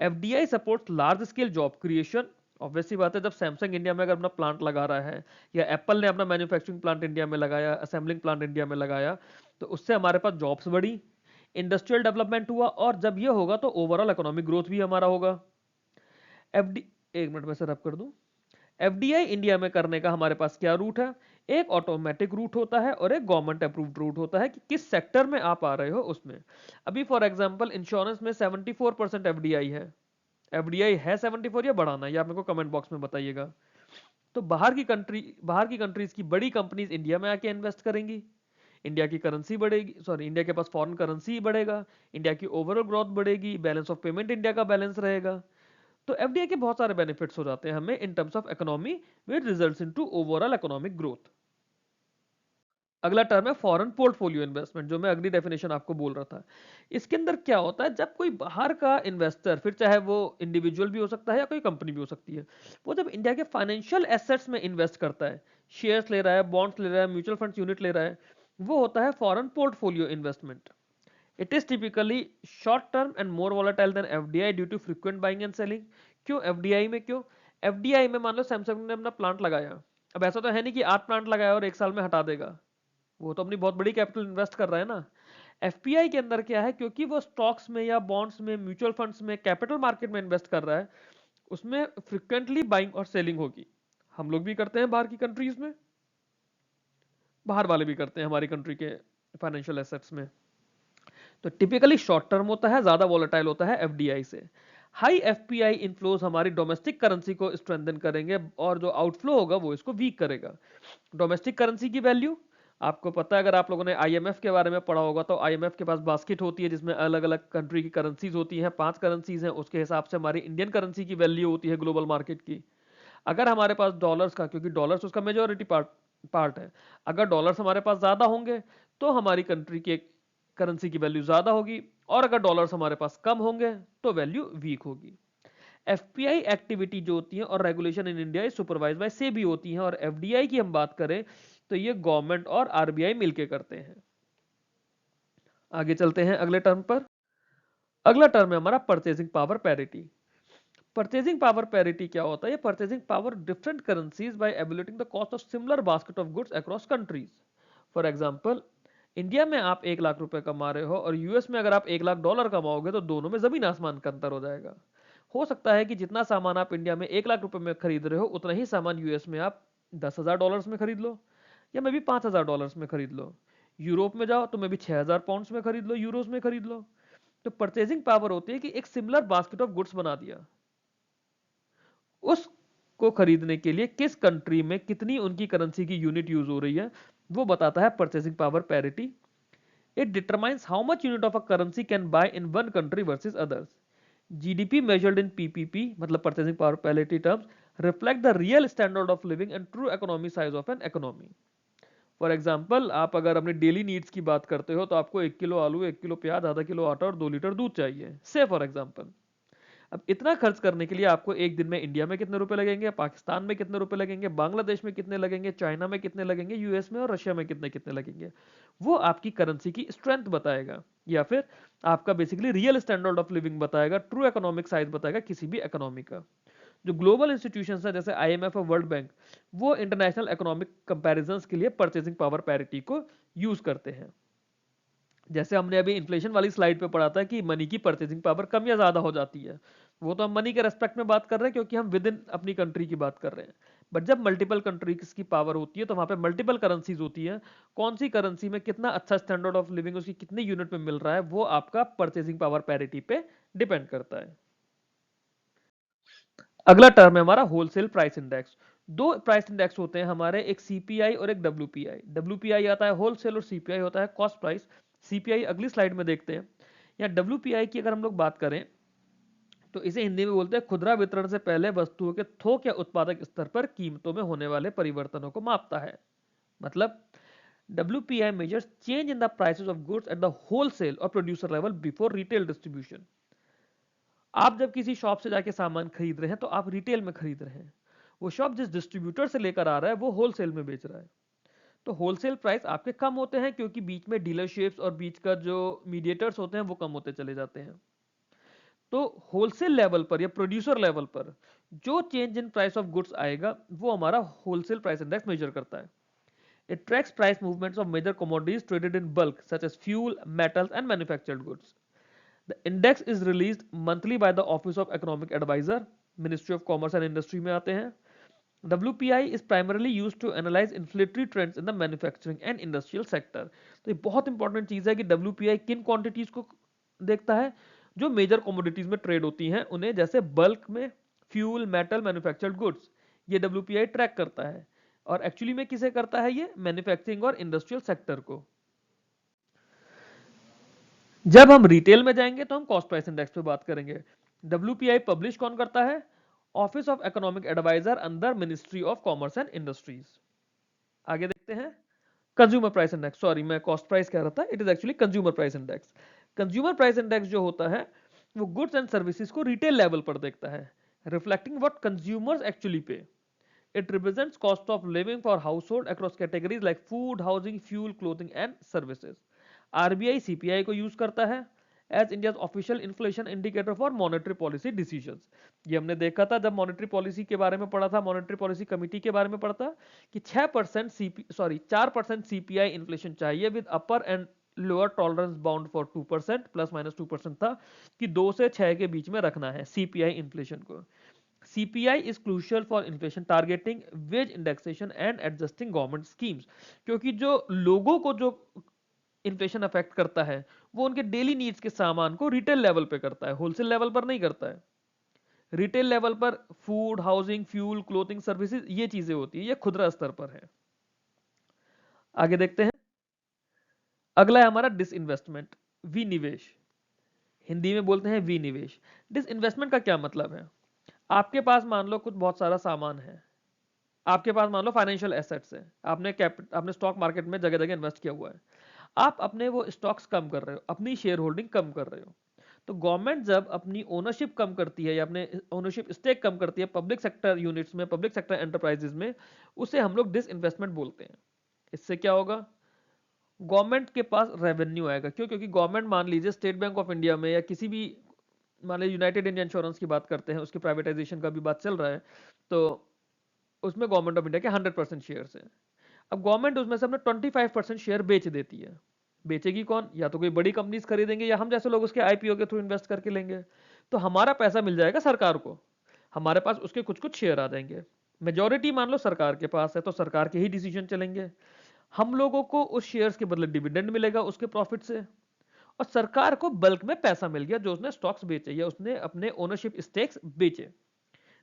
FDI supports large scale job creation. Obviously बात है, जब सैमसंग इंडिया में अगर अपना प्लांट लगा रहा है, या एप्पल ने अपना मैन्युफैक्चरिंग प्लांट इंडिया में लगाया, असेंबलिंग प्लांट इंडिया में लगाया, तो उससे हमारे पास जॉब्स बढ़ी, इंडस्ट्रियल डेवलपमेंट हुआ, और जब ये होगा तो ओवरऑल इकोनॉमिक ग्रोथ भी हमारा होगा। एफडी एक मिनट में से रब कर दूं। एफडीआई इंडिया में करने का हमारे पास क्या रूट है? एक ऑटोमेटिक रूट होता है और एक गवर्नमेंट अप्रूव्ड रूट होता है, कि किस सेक्टर में आप आ रहे हो उसमें। अभी फॉर एग्जांपल इंश्योरेंस में 74% एफडीआई है। एफडीआई है 74 या बढ़ाना है, ये आप मेरे को कमेंट बॉक्स में बताइएगा। तो बाहर की कंट्रीज की बड़ी कंपनीज इंडिया में आके इन्वेस्ट करेंगी, इंडिया की करेंसी बढ़ेगी, सॉरी, इंडिया के पास फॉरेन करेंसी बढ़ेगा, इंडिया की ओवरऑल ग्रोथ बढ़ेगी, बैलेंस ऑफ पेमेंट इंडिया का बैलेंस रहेगा। तो एफडीआई के बहुत सारे बेनिफिट्स हो जाते हैं हमें in terms of economy, which results into overall economic growth. अगला टर्म है फॉरेन पोर्टफोलियो इन्वेस्टमेंट, जो मैं अगली डेफिनेशन आपको बोल रहा था। इसके अंदर क्या होता है, जब कोई बाहर का इन्वेस्टर, फिर चाहे वो इंडिविजुअल भी हो सकता है या कोई कंपनी भी हो सकती है, वो जब इंडिया के फाइनेंशियल एसेट्स में इन्वेस्ट करता है, शेयर्स ले रहा है, बॉन्ड्स ले रहा है, म्यूचुअल फंड्स यूनिट ले रहा है, वो होता है foreign portfolio investment. It is typically short term and more volatile than FDI due to frequent buying and selling. क्यों एफडीआई में? क्यों एफडीआई में? मान लो सैमसंग ने अपना प्लांट लगाया, अब ऐसा तो है नहीं कि 8 प्लांट लगाया और एक साल में हटा देगा, वो तो अपनी बहुत बड़ी कैपिटल इन्वेस्ट कर रहा है ना। एफपीआई के अंदर क्या है, क्योंकि वो स्टॉक्स में या बॉन्ड्स में, म्यूचुअल फंड्स में, कैपिटल मार्केट में इन्वेस्ट कर रहा है, उसमें फ्रिक्वेंटली बाइंग और सेलिंग होगी। हम लोग भी करते हैं बाहर की कंट्रीज में, बाहर वाले भी करते हैं हमारी कंट्री के फाइनेंशियल एसेट्स में। तो टिपिकली शॉर्ट टर्म होता है, ज्यादा वॉलेटाइल होता है एफडीआई से। हाई एफपीआई इनफ्लोज हमारी डोमेस्टिक करेंसी को स्ट्रेंथन करेंगे, और जो आउटफ्लो होगा वो इसको वीक करेगा। डोमेस्टिक करेंसी की वैल्यू आपको पता है, अगर आप लोगों ने आईएमएफ के बारे में पढ़ा होगा, तो आईएमएफ के पास बास्केट होती है जिसमें अलग अलग कंट्री की करेंसीज होती हैं, 5 करेंसीज हैं, उसके हिसाब से हमारी इंडियन करेंसी की वैल्यू होती है ग्लोबल मार्केट की। अगर हमारे पास डॉलर्स का, क्योंकि डॉलर्स उसका मेजोरिटी पार्ट है, अगर डॉलर्स हमारे पास ज्यादा होंगे तो हमारी कंट्री की करेंसी की वैल्यू ज्यादा होगी, और अगर डॉलर्स हमारे पास कम होंगे तो वैल्यू वीक होगी। एफपीआई एक्टिविटी जो होती है और regulation in India supervise by SEBI होती है, और एफडीआई की हम बात करें तो ये गवर्नमेंट और आरबीआई मिलके करते हैं। आगे चलते हैं अगले टर्म पर। अगला टर्म है हमारा purchasing power parity. Purchasing power parity क्या होता है? ये purchasing power different currencies by evaluating the cost of similar basket of goods across countries. For example, India में आप 1 लाख रुपए कमा रहे हो, और यूएस में अगर आप 1 लाख डॉलर कमाओगे, तो दोनों में जमीन आसमान का अंतर हो जाएगा। हो सकता है कि जितना सामान आप इंडिया में 1 लाख रुपए में खरीद रहे हो, उतना ही सामान यूएस में आप 10,000 डॉलर्स में खरीद लो, या मे भी 5,000 डॉलर्स में खरीद लो। यूरोप में जाओ तो मे भी 6,000 पाउंड्स में खरीद लो, यूरोज में खरीद लो। तो परचेजिंग पावर होती है कि एक सिमिलर बास्केट ऑफ गुड्स बना दिया, उसको खरीदने के लिए किस कंट्री में कितनी उनकी करेंसी की यूनिट यूज हो रही है, वो बताता है purchasing power parity. It determines how much unit of a currency can buy in one country versus others. GDP measured in PPP मतलब purchasing power parity terms reflect the real standard of living and true economy size of an economy. For example, आप अगर अपने daily needs की बात करते हो तो आपको 1 किलो आलू, 1 किलो प्याज, आधा किलो आटा और 2 लीटर दूध चाहिए, से फॉर एग्जाम्पल। अब इतना खर्च करने के लिए आपको एक दिन में इंडिया में कितने रुपए लगेंगे, पाकिस्तान में कितने रुपए लगेंगे, बांग्लादेश में कितने लगेंगे, चाइना में कितने लगेंगे, यूएस में और रशिया में कितने कितने लगेंगे, वो आपकी करेंसी की स्ट्रेंथ बताएगा, या फिर आपका basically real standard of living बताएगा, ट्रू इकोनॉमिक साइज बताएगा किसी भी इकोनॉमी का। जो ग्लोबल इंस्टीट्यूशंस हैं जैसे आईएमएफ और वर्ल्ड बैंक, वो इंटरनेशनल इकोनॉमिक कंपैरिजंस के लिए परचेसिंग पावर पैरिटी को यूज करते हैं। जैसे हमने अभी इन्फ्लेशन वाली स्लाइड पे पढ़ा था कि मनी की परचेसिंग पावर कम या ज्यादा हो जाती है, वो तो हम मनी के रेस्पेक्ट में बात कर रहे हैं क्योंकि हम विद इन अपनी कंट्री की बात कर रहे हैं। बट जब मल्टीपल कंट्रीज की पावर होती है तो वहां पे मल्टीपल करेंसीज होती है, कौन सी करेंसी में कितना अच्छा स्टैंडर्ड ऑफ लिविंग उसकी कितनी यूनिट में मिल रहा है, वो आपका परचेसिंग पावर पैरिटी पे डिपेंड करता है। अगला टर्म है हमारा होलसेल प्राइस इंडेक्स। दो प्राइस इंडेक्स होते हैं हमारे, एक सीपीआई और एक डब्ल्यूपीआई। डब्ल्यूपीआई आता है होलसेल और सीपीआई होता है कॉस्ट प्राइस। सीपीआई अगली स्लाइड में देखते हैं। या डब्ल्यूपीआई की अगर हम लोग बात करें तो इसे हिंदी में बोलते हैं खुदरा वितरण से पहले वस्तुओं के थोक या उत्पादक स्तर पर कीमतों में होने वाले परिवर्तनों को मापता है। मतलब WPI measures change in the prices of goods at the wholesale or producer level before retail distribution। आप जब किसी शॉप से जाके सामान खरीद रहे हैं तो आप रिटेल में खरीद रहे हैं, वो शॉप जिस डिस्ट्रीब्यूटर से लेकर आ रहा है वो होलसेल में बेच रहा है। तो होलसेल प्राइस आपके कम होते हैं क्योंकि बीच में डीलरशिप्स और बीच का जो मीडिएटर्स होते हैं वो कम होते चले जाते हैं। तो होलसेल लेवल पर या प्रोड्यूसर लेवल पर जो change in price of goods आएगा वो हमारा होलसेल प्राइस इंडेक्स मेजर करता है। It tracks price movements of major commodities traded in bulk such as fuel, metals and manufactured goods. The index is released monthly by the Office of Economic Advisor, Ministry of Commerce and Industry में आते हैं। WPI is primarily used to analyze inflationary trends in the manufacturing and industrial sector। तो ये बहुत important चीज है कि WPI किन क्वांटिटीज को देखता है, जो मेजर कमोडिटीज में ट्रेड होती हैं उन्हें, जैसे बल्क में फ्यूल, मेटल, मैन्युफैक्चर्ड गुड्स, ये WPI ट्रैक करता है। और एक्चुअली में किसे करता है, ये मैन्युफैक्चरिंग और इंडस्ट्रियल सेक्टर को। जब हम रिटेल में जाएंगे तो हम कॉस्ट प्राइस इंडेक्स पे बात करेंगे। WPI पब्लिश कौन करता है, office of economic adviser under ministry of commerce and industries. आगे देखते हैं कंज्यूमर प्राइस इंडेक्स, सॉरी मैं कॉस्ट प्राइस कह रहा था, it is actually consumer price index. Consumer price index जो होता है वो गुड्स एंड सर्विसेज को रिटेल लेवल पर देखता है, reflecting what consumers actually pay. It represents cost of living for household across categories like food, housing, fuel, clothing and services। RBI CPI को use करता है as India's official inflation indicator for monetary policy decisions। ये हमने देखा था जब monetary policy के बारे में पढ़ा था, मॉनेटरी पॉलिसी कमेटी के बारे में पढ़ा था कि 4% CPI इन्फ्लेशन चाहिए with upper and lower tolerance bound for 2% plus minus 2% था कि 2 से 6 के बीच में रखना है CPI इन्फ्लेशन को। CPI is crucial for inflation targeting, wage indexation and adjusting government schemes। क्योंकि जो लोगों को जो इन्फ्लेशन अफेक्ट करता है वो उनके डेली नीड्स के सामान को रिटेल लेवल पे करता है, होलसेल लेवल पर नहीं करता है। रिटेल लेवल पर food, housing, fuel, clothing, services ये चीजें होती है, ये खुदरा स्तर पर है। आगे देखते हैं। अगला है हमारा डिसइन्वेस्टमेंट, विनिवेश। हिंदी में बोलते हैं विनिवेश। डिसइन्वेस्टमेंट का क्या मतलब है, आपके पास मान लो कुछ बहुत सारा सामान है, आपके पास मान लो फाइनेंशियल एसेट्स है, आपने स्टॉक मार्केट में जगह जगह इन्वेस्ट किया हुआ है, आप अपने वो स्टॉक्स कम कर रहे हो, अपनी शेयर होल्डिंग कम कर रहे हो। तो गवर्नमेंट जब अपनी ओनरशिप कम करती है या अपने ओनरशिप स्टेक कम करती है पब्लिक सेक्टर यूनिट्स में, पब्लिक सेक्टर एंटरप्राइजेज में, उसे हम लोग डिसइन्वेस्टमेंट बोलते हैं। इससे क्या होगा, गवर्नमेंट के पास रेवेन्यू आएगा। क्यों, क्योंकि गवर्नमेंट मान लीजिए स्टेट बैंक ऑफ इंडिया में या किसी भी, मान लीजिए यूनाइटेड इंडिया इंश्योरेंस की बात करते हैं, उसकी प्राइवेटाइजेशन का भी बात चल रहा है, तो उसमें गवर्नमेंट ऑफ इंडिया के 100% शेयर है। अब गवर्नमेंट उसमें से अपने 25% शेयर बेच देती है। बेचेगी कौन, या तो कोई बड़ी कंपनीज खरीदेंगे या हम जैसे लोग उसके आईपीओ के थ्रू इन्वेस्ट करके लेंगे। तो हमारा पैसा मिल जाएगा सरकार को, हमारे पास उसके कुछ कुछ शेयर आ जाएंगे। मेजॉरिटी मान लो सरकार के पास है तो सरकार के ही डिसीजन चलेंगे। हम लोगों को उस शेयर्स के बदले डिविडेंड मिलेगा उसके प्रॉफिट से, और सरकार को बल्क में पैसा मिल गया जो उसने स्टॉक्स बेचे या उसने अपने ओनरशिप स्टेक्स बेचे।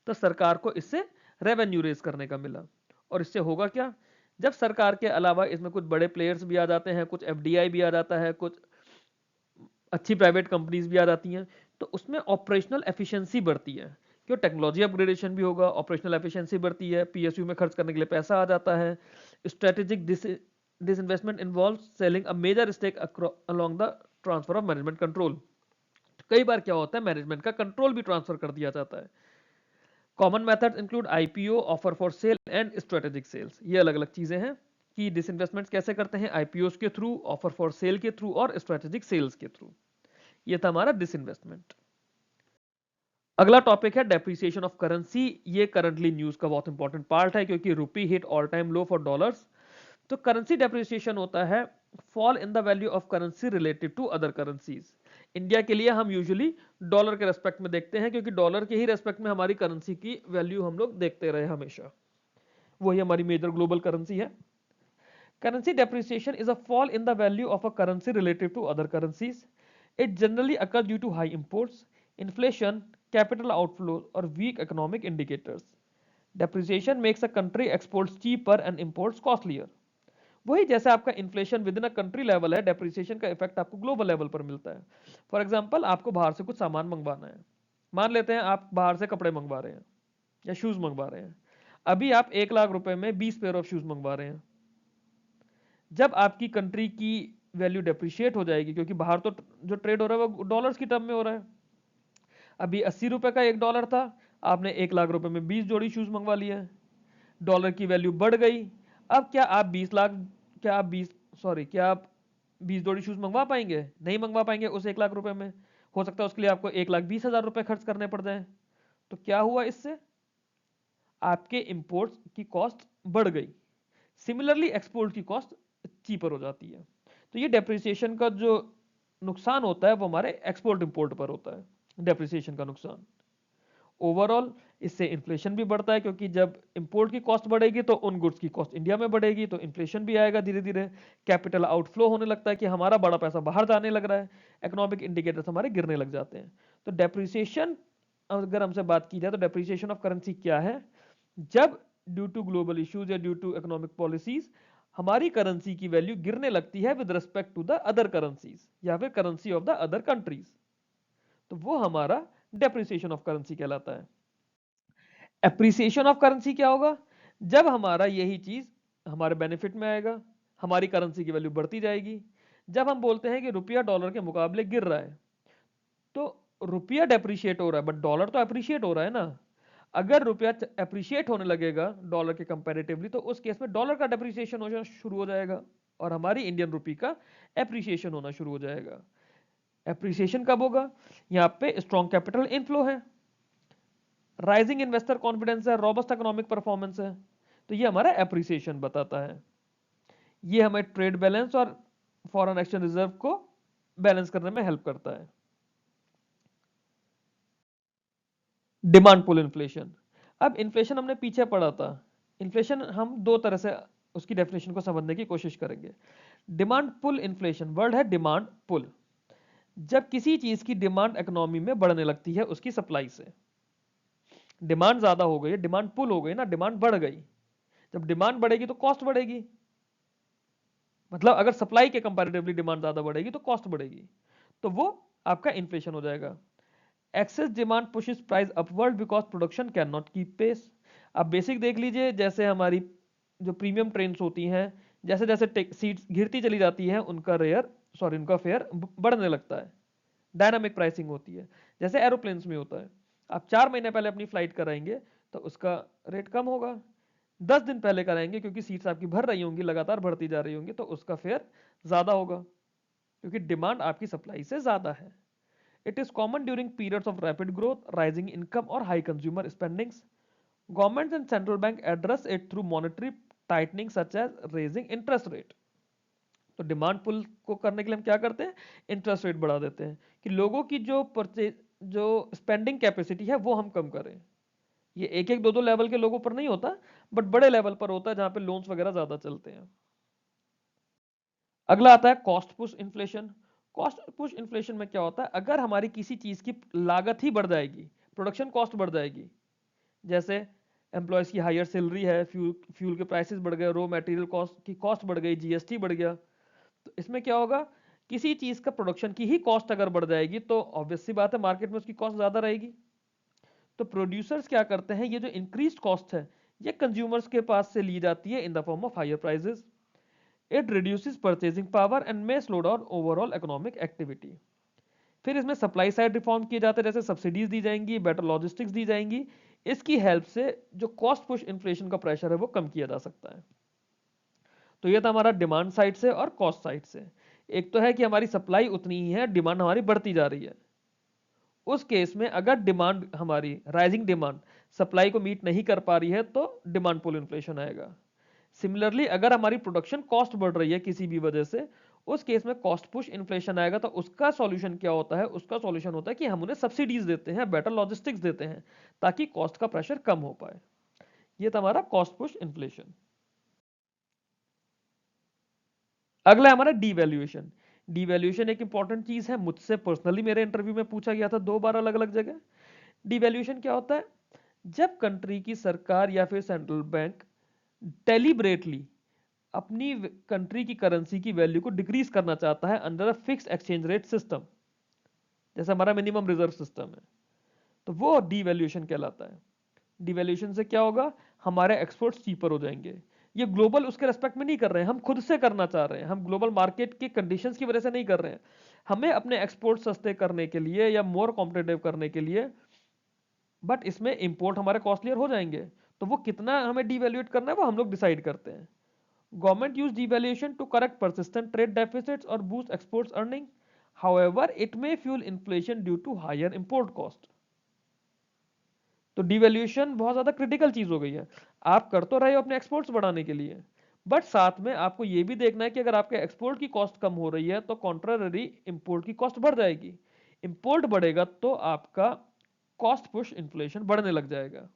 तो सरकार को इससे रेवेन्यू रेज करने का मिला। और इससे होगा क्या, जब सरकार के अलावा इसमें कुछ बड़े प्लेयर्स भी आ जाते हैं, कुछ एफडीआई भी आ जाता है, कुछ अच्छी प्राइवेट कंपनीज भी आ जाती हैं, तो उसमें ऑपरेशनल एफिशिएंसी बढ़ती है, क्यों टेक्नोलॉजी अपग्रेडेशन भी होगा, ऑपरेशनल एफिशिएंसी बढ़ती है, पीएसयू में खर्च करने के लिए पैसा आ जाता है। Strategic disinvestment involve selling a major stake along the transfer of management control. कई बार क्या होता है, मैनेजमेंट का कंट्रोल भी ट्रांसफर कर दिया जाता है। Common methods include IPO, offer for sale and strategic sales. ये अलग अलग चीजें हैं कि डिसइन्वेस्टमेंट कैसे करते हैं, आईपीओ के थ्रू, ऑफर फॉर सेल के थ्रू और स्ट्रेटेजिक सेल्स के थ्रू। ये था हमारा डिसइन्वेस्टमेंट। अगला टॉपिक है डेप्रिसिएशन ऑफ करेंसी। ये करंटली न्यूज का बहुत इंपॉर्टेंट पार्ट है, क्योंकि rupee hit all time low for dollars. तो करेंसी डेप्रिसिएशन होता है fall in the value of currency related to other currencies. India के लिए हम यूजुअली डॉलर के रेस्पेक्ट में देखते हैं, क्योंकि डॉलर के ही रेस्पेक्ट में हमारी करेंसी की वैल्यू हम लोग देखते रहे हमेशा, वही हमारी मेजर ग्लोबल करेंसी है। Currency depreciation is a fall in the value of a currency relative to other currencies. It generally occurs due to high imports, inflation, capital outflow, or weak economic indicators. Depreciation makes a country exports cheaper and imports costlier. वही जैसे आपका inflation with in a country level है, depreciation का effect आपको global level पर मिलता है। For example, आपको बाहर से कुछ सामान मंगवाना है। मान लेते हैं आप बाहर से कपड़े मंगवा रहे हैं या शूज मंगवा रहे हैं। अभी आप 1 लाख रुपए में 20 पेयर ऑफ शूज मंगवा रहे हैं। जब आपकी कंट्री की वैल्यू डेप्रिशिएट हो जाएगी, क्योंकि बाहर तो जो ट्रेड हो रहा है वो डॉलर्स की टर्म में हो रहा है। अभी 80 रुपए का 1 डॉलर था, आपने 1 लाख रुपए में 20 जोड़ी शूज मंगवा लिया, डॉलर की वैल्यू बढ़ गई। अब क्या आप 20 लाख, क्या आप 20 जोड़ी शूज मंगवा पाएंगे? नहीं मंगवा पाएंगे उस 1 लाख रुपए में। हो सकता है उसके लिए आपको 1,20,000 रुपए खर्च करने पड़ जाए। तो क्या हुआ इससे? आपके इंपोर्ट्स की कॉस्ट बढ़ गई। सिमिलरली एक्सपोर्ट की कॉस्ट चीपर हो जाती है। तो ये डेप्रिसिएशन का जो नुकसान होता है वो हमारे एक्सपोर्ट इंपोर्ट पर होता है, डेप्रिसिएशन का नुकसान। ओवरऑल इससे इन्फ्लेशन भी बढ़ता है, क्योंकि जब इंपोर्ट की कॉस्ट बढ़ेगी तो उन गुड्स की कॉस्ट इंडिया में बढ़ेगी, तो इन्फ्लेशन भी आएगा धीरे धीरे। कैपिटल आउटफ्लो होने लगता है कि हमारा बड़ा पैसा बाहर जाने लग रहा है, इकोनॉमिक इंडिकेटर्स हमारे गिरने लग जाते हैं। तो डेप्रिसिएशन, अगर हमसे बात की जाए तो डेप्रिसिएशन ऑफ करेंसी क्या है? जब ड्यू टू ग्लोबल इश्यूज या ड्यू टू इकोनॉमिक पॉलिसीज हमारी करेंसी की वैल्यू गिरने लगती है with respect to the other currencies या फिर currency of the other countries, तो वो हमारा डेप्रिसिएशन ऑफ करेंसी कहलाता है। एप्रिसिएशन ऑफ करेंसी क्या होगा? जब हमारा यही चीज हमारे बेनिफिट में आएगा, हमारी करेंसी की वैल्यू बढ़ती जाएगी। जब हम बोलते हैं कि रुपया डॉलर के मुकाबले गिर रहा है, तो रुपया डेप्रिशिएट हो रहा है बट डॉलर तो अप्रिशिएट हो रहा है ना। अगर रुपया अप्रिशिएट होने लगेगा डॉलर के कंपैरेटिवली, तो उस केस में डॉलर का डेप्रिसिएशन होना शुरू हो जाएगा और हमारी इंडियन रुपी का एप्रिसिएशन होना शुरू हो जाएगा। एप्रिसिएशन कब होगा? यहाँ पे स्ट्रॉन्ग कैपिटल इनफ्लो है, राइजिंग इन्वेस्टर कॉन्फिडेंस है, रोबस्ट इकोनॉमिक परफॉर्मेंस है, तो ये हमारा एप्रिसिएशन बताता है। ये हमें ट्रेड बैलेंस और फॉरेन एक्सचेंज रिजर्व को बैलेंस करने में हेल्प करता है। Demand pull inflation. अब इन्फ्लेशन हमने पीछे पढ़ा था, इन्फ्लेशन हम दो तरह से उसकी डेफिनेशन को समझने की कोशिश करेंगे। डिमांड पुल इन्फ्लेशन, वर्ड है डिमांड पुल। जब किसी चीज की डिमांड इकोनॉमी में बढ़ने लगती है उसकी सप्लाई से, डिमांड ज्यादा हो गई, डिमांड पुल हो गई ना, डिमांड बढ़ गई। जब डिमांड बढ़ेगी तो कॉस्ट बढ़ेगी, मतलब अगर सप्लाई के कंपैरेटिवली डिमांड ज्यादा बढ़ेगी तो कॉस्ट बढ़ेगी, तो वो आपका इन्फ्लेशन हो जाएगा। Excess demand pushes price upward because production can not keep pace. अब बेसिक देख लीजिए, जैसे हमारी जो प्रीमियम ट्रेन्स होती हैं, जैसे जैसे सीट्स गिरती चली जाती हैं उनका फेयर बढ़ने लगता है, डायनामिक प्राइसिंग होती है। जैसे एरोप्लेन्स में होता है, आप 4 महीने पहले अपनी फ्लाइट कराएंगे तो उसका रेट कम होगा, 10 दिन पहले कराएंगे क्योंकि सीट्स आपकी भर रही होंगी, लगातार बढ़ती जा रही होंगी, तो उसका फेयर ज्यादा होगा, क्योंकि डिमांड आपकी सप्लाई से ज्यादा है। It is common during periods of rapid growth, rising income or high consumer spendings. Governments and central bank address it through monetary tightening such as raising interest rate. तो demand पुल को करने के लिए हम क्या करते हैं? इंटरेस्ट रेट बढ़ा देते हैं कि लोगों की जो स्पेंडिंग कैपेसिटी है वो हम कम करें। ये एक एक दो दो लेवल के लोगों पर नहीं होता, बट बड़े लेवल पर होता है जहां पे लोन्स वगैरह ज्यादा चलते हैं। अगला आता है cost push inflation. Cost push inflation में क्या होता है? अगर हमारी किसी चीज की लागत ही बढ़ जाएगी, प्रोडक्शन कॉस्ट बढ़ जाएगी, जैसे एम्प्लॉयज़ की हायर सैलरी है, फ्यूल के प्राइसेस बढ़ गए, रॉ मटेरियल कॉस्ट की कॉस्ट बढ़ गई, जीएसटी बढ़ गया। तो इसमें क्या होगा, किसी चीज़ का प्रोडक्शन की ही कॉस्ट अगर बढ़ जाएगी तो ऑब्वियस सी बात है मार्केट में उसकी कॉस्ट ज़्यादा रहेगी। तो प्रोड्यूसर्स क्या करते हैं, ये जो इंक्रीज कॉस्ट है ये कंज्यूमर्स के पास से ली जाती है in the form of higher prices. It reduces purchasing power and may slow down overall economic activity. फिर इसमें सप्लाई साइड रिफॉर्म किए जाते हैं, जैसे सब्सिडीज दी जाएंगी, बेटर लॉजिस्टिक्स दी जाएंगी। इसकी हेल्प से जो कॉस्ट पुश इन्फ्लेशन का प्रेशर है वो कम किया जा सकता है। तो ये था हमारा डिमांड साइड से और कॉस्ट साइड से। एक तो है कि हमारी सप्लाई उतनी ही है, डिमांड हमारी बढ़ती जा रही है। उस केस में अगर डिमांड हमारी राइजिंग डिमांड सप्लाई को मीट नहीं कर पा रही है तो डिमांड पुल इन्फ्लेशन आएगा। सिमिलरली अगर हमारी प्रोडक्शन कॉस्ट बढ़ रही है किसी भी वजह से, उस केस में कॉस्ट पुश इन्फ्लेशन आएगा। तो उसका सॉल्यूशन क्या होता है, उसका सॉल्यूशन होता है कि हम उन्हें सब्सिडीज देते हैं, बेटर लॉजिस्टिक्स देते हैं, ताकि कॉस्ट का प्रेशर कम हो पाए। ये था हमारा कॉस्ट पुश इन्फ्लेशन। अगला है हमारा डीवैल्यूएशन। डीवैल्यूएशन एक इंपॉर्टेंट चीज है, मुझसे पर्सनली मेरे इंटरव्यू में पूछा गया था 2 बार अलग अलग जगह। डिवैल्यूएशन क्या होता है, जब कंट्री की सरकार या फिर सेंट्रल बैंक डेलिबरेटली अपनी कंट्री की करेंसी की वैल्यू को डिक्रीज करना चाहता है under a fix exchange rate system, जैसे हमारा मिनिमम रिजर्व सिस्टम है, तो वो डीवैल्यूएशन कहलाता है। डिवैल्यूएशन से क्या होगा, हमारे एक्सपोर्ट्स चीपर हो जाएंगे। ये ग्लोबल उसके रेस्पेक्ट में नहीं कर रहे हैं, हम खुद से करना चाह रहे हैं, हम ग्लोबल मार्केट की कंडीशंस की वजह से नहीं कर रहे हैं। हमें अपने एक्सपोर्ट सस्ते करने के लिए या मोर कॉम्पिटेटिव करने के लिए, बट इसमें इंपोर्ट हमारे कॉस्टलियर हो जाएंगे। तो वो कितना हमें डिवैल्यूएट करना है वो हम लोग डिसाइड करते हैं। Government use devaluation to correct persistent trade deficits or boost exports earning. However, it may fuel inflation due to higher import cost. तो डिवैल्यूएशन बहुत ज्यादा क्रिटिकल चीज हो गई है। आप कर तो रहे हो अपने एक्सपोर्ट्स बढ़ाने के लिए, बट साथ में आपको यह भी देखना है कि अगर आपके एक्सपोर्ट की कॉस्ट कम हो रही है तो कॉन्ट्ररी इंपोर्ट की कॉस्ट बढ़ जाएगी। इंपोर्ट बढ़ेगा तो आपका कॉस्ट पुश इन्फ्लेशन बढ़ने लग जाएगा।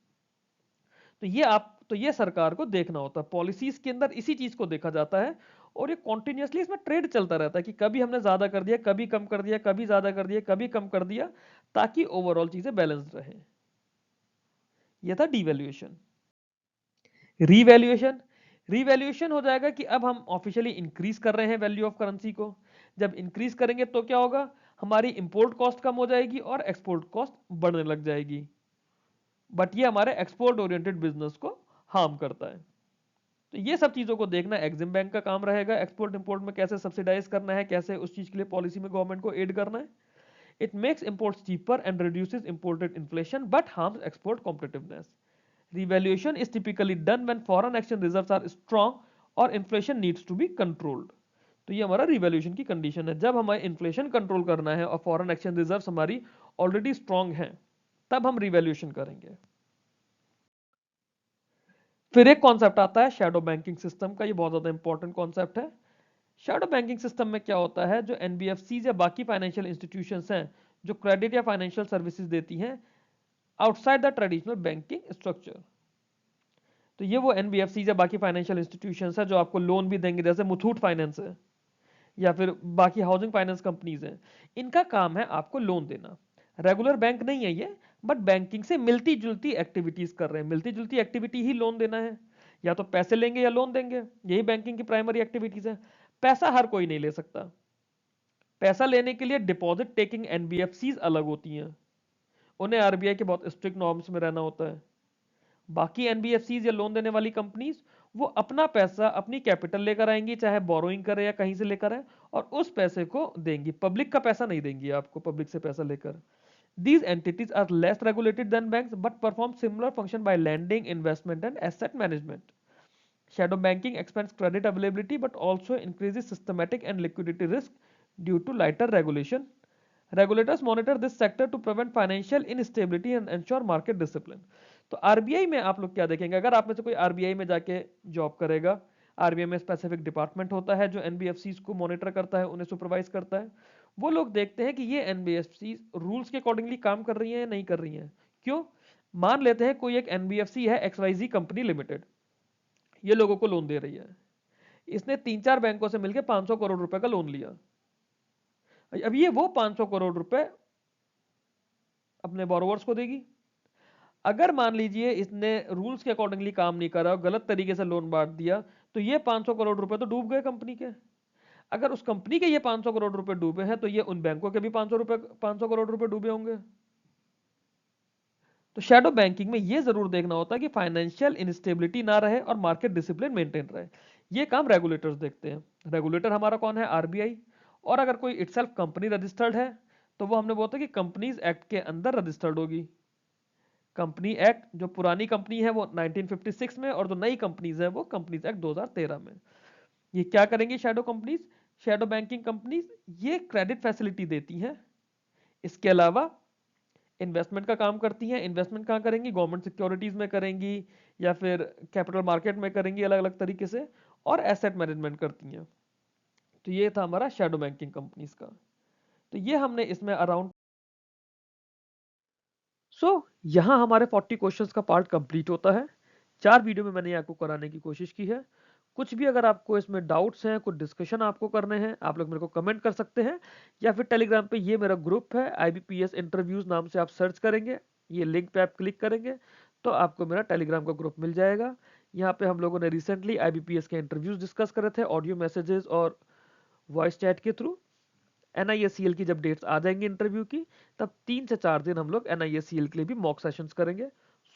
तो ये सरकार को देखना होता है, पॉलिसीज के अंदर इसी चीज को देखा जाता है। और ये कॉन्टिन्यूसली इसमें ट्रेड चलता रहता है कि कभी हमने ज्यादा कर दिया, कभी कम कर दिया, कभी ज्यादा कर दिया, कभी कम कर दिया, ताकि ओवरऑल चीजें बैलेंस्ड रहे। ये था डिवैल्यूएशन। रीवैल्यूएशन, रीवैल्यूएशन हो जाएगा कि अब हम ऑफिशियली इंक्रीज कर रहे हैं वैल्यू ऑफ करेंसी को। जब इंक्रीज करेंगे तो क्या होगा, हमारी इंपोर्ट कॉस्ट कम हो जाएगी और एक्सपोर्ट कॉस्ट बढ़ने लग जाएगी। बट ये हमारे एक्सपोर्ट ओरिएंटेड बिजनेस को हार्म करता है। तो ये सब चीजों को देखना एग्जिम बैंक का काम रहेगा, एक्सपोर्ट इंपोर्ट में कैसे सब्सिडाइज करना है, कैसे उस चीज के लिए पॉलिसी में गवर्नमेंट को एड करना है। It makes imports cheaper and reduces imported inflation but harms export competitiveness. Revaluation is typically done when foreign exchange reserves are strong और inflation needs to be controlled. तो ये हमारा रिवैल्यूएशन की condition है, जब हमें इन्फ्लेशन कंट्रोल करना है और फॉरेन एक्सचेंज रिजर्व्स हमारी ऑलरेडी स्ट्रांग हैं, तब हम रिवैल्यूएशन करेंगे। फिर एक कॉन्सेप्ट आता है शैडो बैंकिंग सिस्टम का, ये बहुत ज्यादा इंपॉर्टेंट कॉन्सेप्ट है। शैडो बैंकिंग सिस्टम में क्या होता है, जो एनबीएफसी या बाकी फाइनेंशियल इंस्टीट्यूशंस हैं जो क्रेडिट या फाइनेंशियल सर्विसेज देती हैं outside the traditional banking structure. तो ये वो एनबीएफसी या बाकी फाइनेंशियल इंस्टीट्यूशंस है जो आपको लोन भी देंगे, जैसे मुथूट फाइनेंस है या फिर बाकी हाउसिंग फाइनेंस कंपनीज हैं। इनका काम है आपको लोन देना। रेगुलर बैंक नहीं है ये, बट बैंकिंग से मिलती जुलती एक्टिविटीज कर रहे हैं। मिलती जुलती एक्टिविटी ही लोन देना है, या तो पैसे लेंगे या लोन देंगे, यही बैंकिंग की प्राइमरी एक्टिविटीज है। पैसा हर कोई नहीं ले सकता। पैसा लेने के लिए डिपॉजिट टेकिंग एनबीएफसीज अलग होती हैं, उन्हें आरबीआई के बहुत स्ट्रिक्ट नॉर्म्स में रहना होता है। बाकी एनबीएफसीज या लोन देने वाली कंपनीज वो अपना पैसा अपनी कैपिटल लेकर आएंगी, चाहे बोरोइंग करे या कहीं से लेकर आए, और उस पैसे को देंगी। पब्लिक का पैसा नहीं देंगी आपको, पब्लिक से पैसा लेकर। These entities are less regulated than banks but perform similar function by lending, investment and asset management. Shadow banking expands credit availability but also increases systematic and liquidity risk due to lighter regulation. Regulators monitor this sector to prevent financial instability and ensure market discipline. तो RBI में आप लोग क्या देखेंगे, अगर आप में से कोई आरबीआई में जाके जॉब करेगा, आरबीआई में स्पेसिफिक डिपार्टमेंट होता है जो एनबीएफसी को मॉनिटर करता है, उन्हें सुपरवाइज करता है। वो लोग देखते हैं कि ये एनबीएफसी रूल्स के अकॉर्डिंगली काम कर रही है या नहीं कर रही है। क्यों, मान लेते हैं कोई एक एनबीएफसी है एक्सवाईजी कंपनी लिमिटेड, ये लोगों को लोन दे रही है। इसने 3-4 बैंकों से मिलकर 500 करोड़ रुपए का लोन लिया। अब ये वो 500 करोड़ रुपए अपने बोरोवर्स को देगी। अगर मान लीजिए इसने रूल्स के अकॉर्डिंगली काम नहीं करा और गलत तरीके से लोन बांट दिया, तो ये 500 करोड़ रुपए तो डूब गए कंपनी के। अगर उस कंपनी के ये 500 करोड़ रुपए डूबे हैं, तो ये उन बैंकों के भी 500 करोड़ रुपए डूबे होंगे। तो शैडो बैंकिंग में ये जरूर देखना होता है कि फाइनेंशियल इंस्टेबिलिटी ना रहे और मार्केट डिसिप्लिन मेंटेन रहे। ये काम रेगुलेटर्स देखते हैं। रेगुलेटर हमारा कौन है? आरबीआई। और अगर कोई इटसेल्फ कंपनी रजिस्टर्ड है, तो वो हमने बोला था कि कंपनीज एक्ट के अंदर रजिस्टर्ड होगी। कंपनी एक्ट जो पुरानी कंपनी है वो 1956 में, और जो नई कंपनीज है वो कंपनीज एक्ट 2013 में। ये क्या करेंगी shadow companies? Shadow banking companies ये क्रेडिट फैसिलिटी देती हैं। इसके अलावा इन्वेस्टमेंट का काम करती हैं। इन्वेस्टमेंट कहाँ करेंगी? गवर्नमेंट सिक्योरिटीज में करेंगी, या फिर कैपिटल मार्केट में करेंगी, अलग अलग तरीके से। और एसेट मैनेजमेंट करती हैं। तो ये था हमारा शैडो बैंकिंग कंपनीज का। तो ये हमने इसमें अराउंड यहाँ हमारे 40 क्वेश्चंस का पार्ट कंप्लीट होता है। 4 वीडियो में मैंने आपको कराने की कोशिश की है। कुछ भी अगर आपको इसमें डाउट्स हैं, कुछ डिस्कशन आपको करने हैं, आप लोग मेरे को कमेंट कर सकते हैं, या फिर टेलीग्राम पे ये मेरा ग्रुप है, IBPS इंटरव्यूज नाम से आप सर्च करेंगे, ये लिंक पे आप क्लिक करेंगे तो आपको मेरा टेलीग्राम का ग्रुप मिल जाएगा। यहाँ पे हम लोगों ने रिसेंटली IBPS के इंटरव्यूज डिस्कस करे थे, ऑडियो मैसेजेस और वॉइस चैट के थ्रू। NISCL की जब डेट्स आ जाएंगी इंटरव्यू की, तब 3 से 4 दिन हम लोग NISCL के लिए भी मॉक सेशंस करेंगे,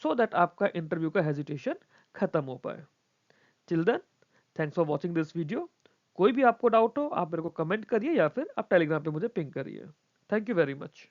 सो दैट आपका इंटरव्यू का हेजिटेशन खत्म हो पाए। Till then, thanks for watching this video. कोई भी आपको डाउट हो, आप मेरे को कमेंट करिए या फिर आप टेलीग्राम पे मुझे पिंग करिए। Thank you very much.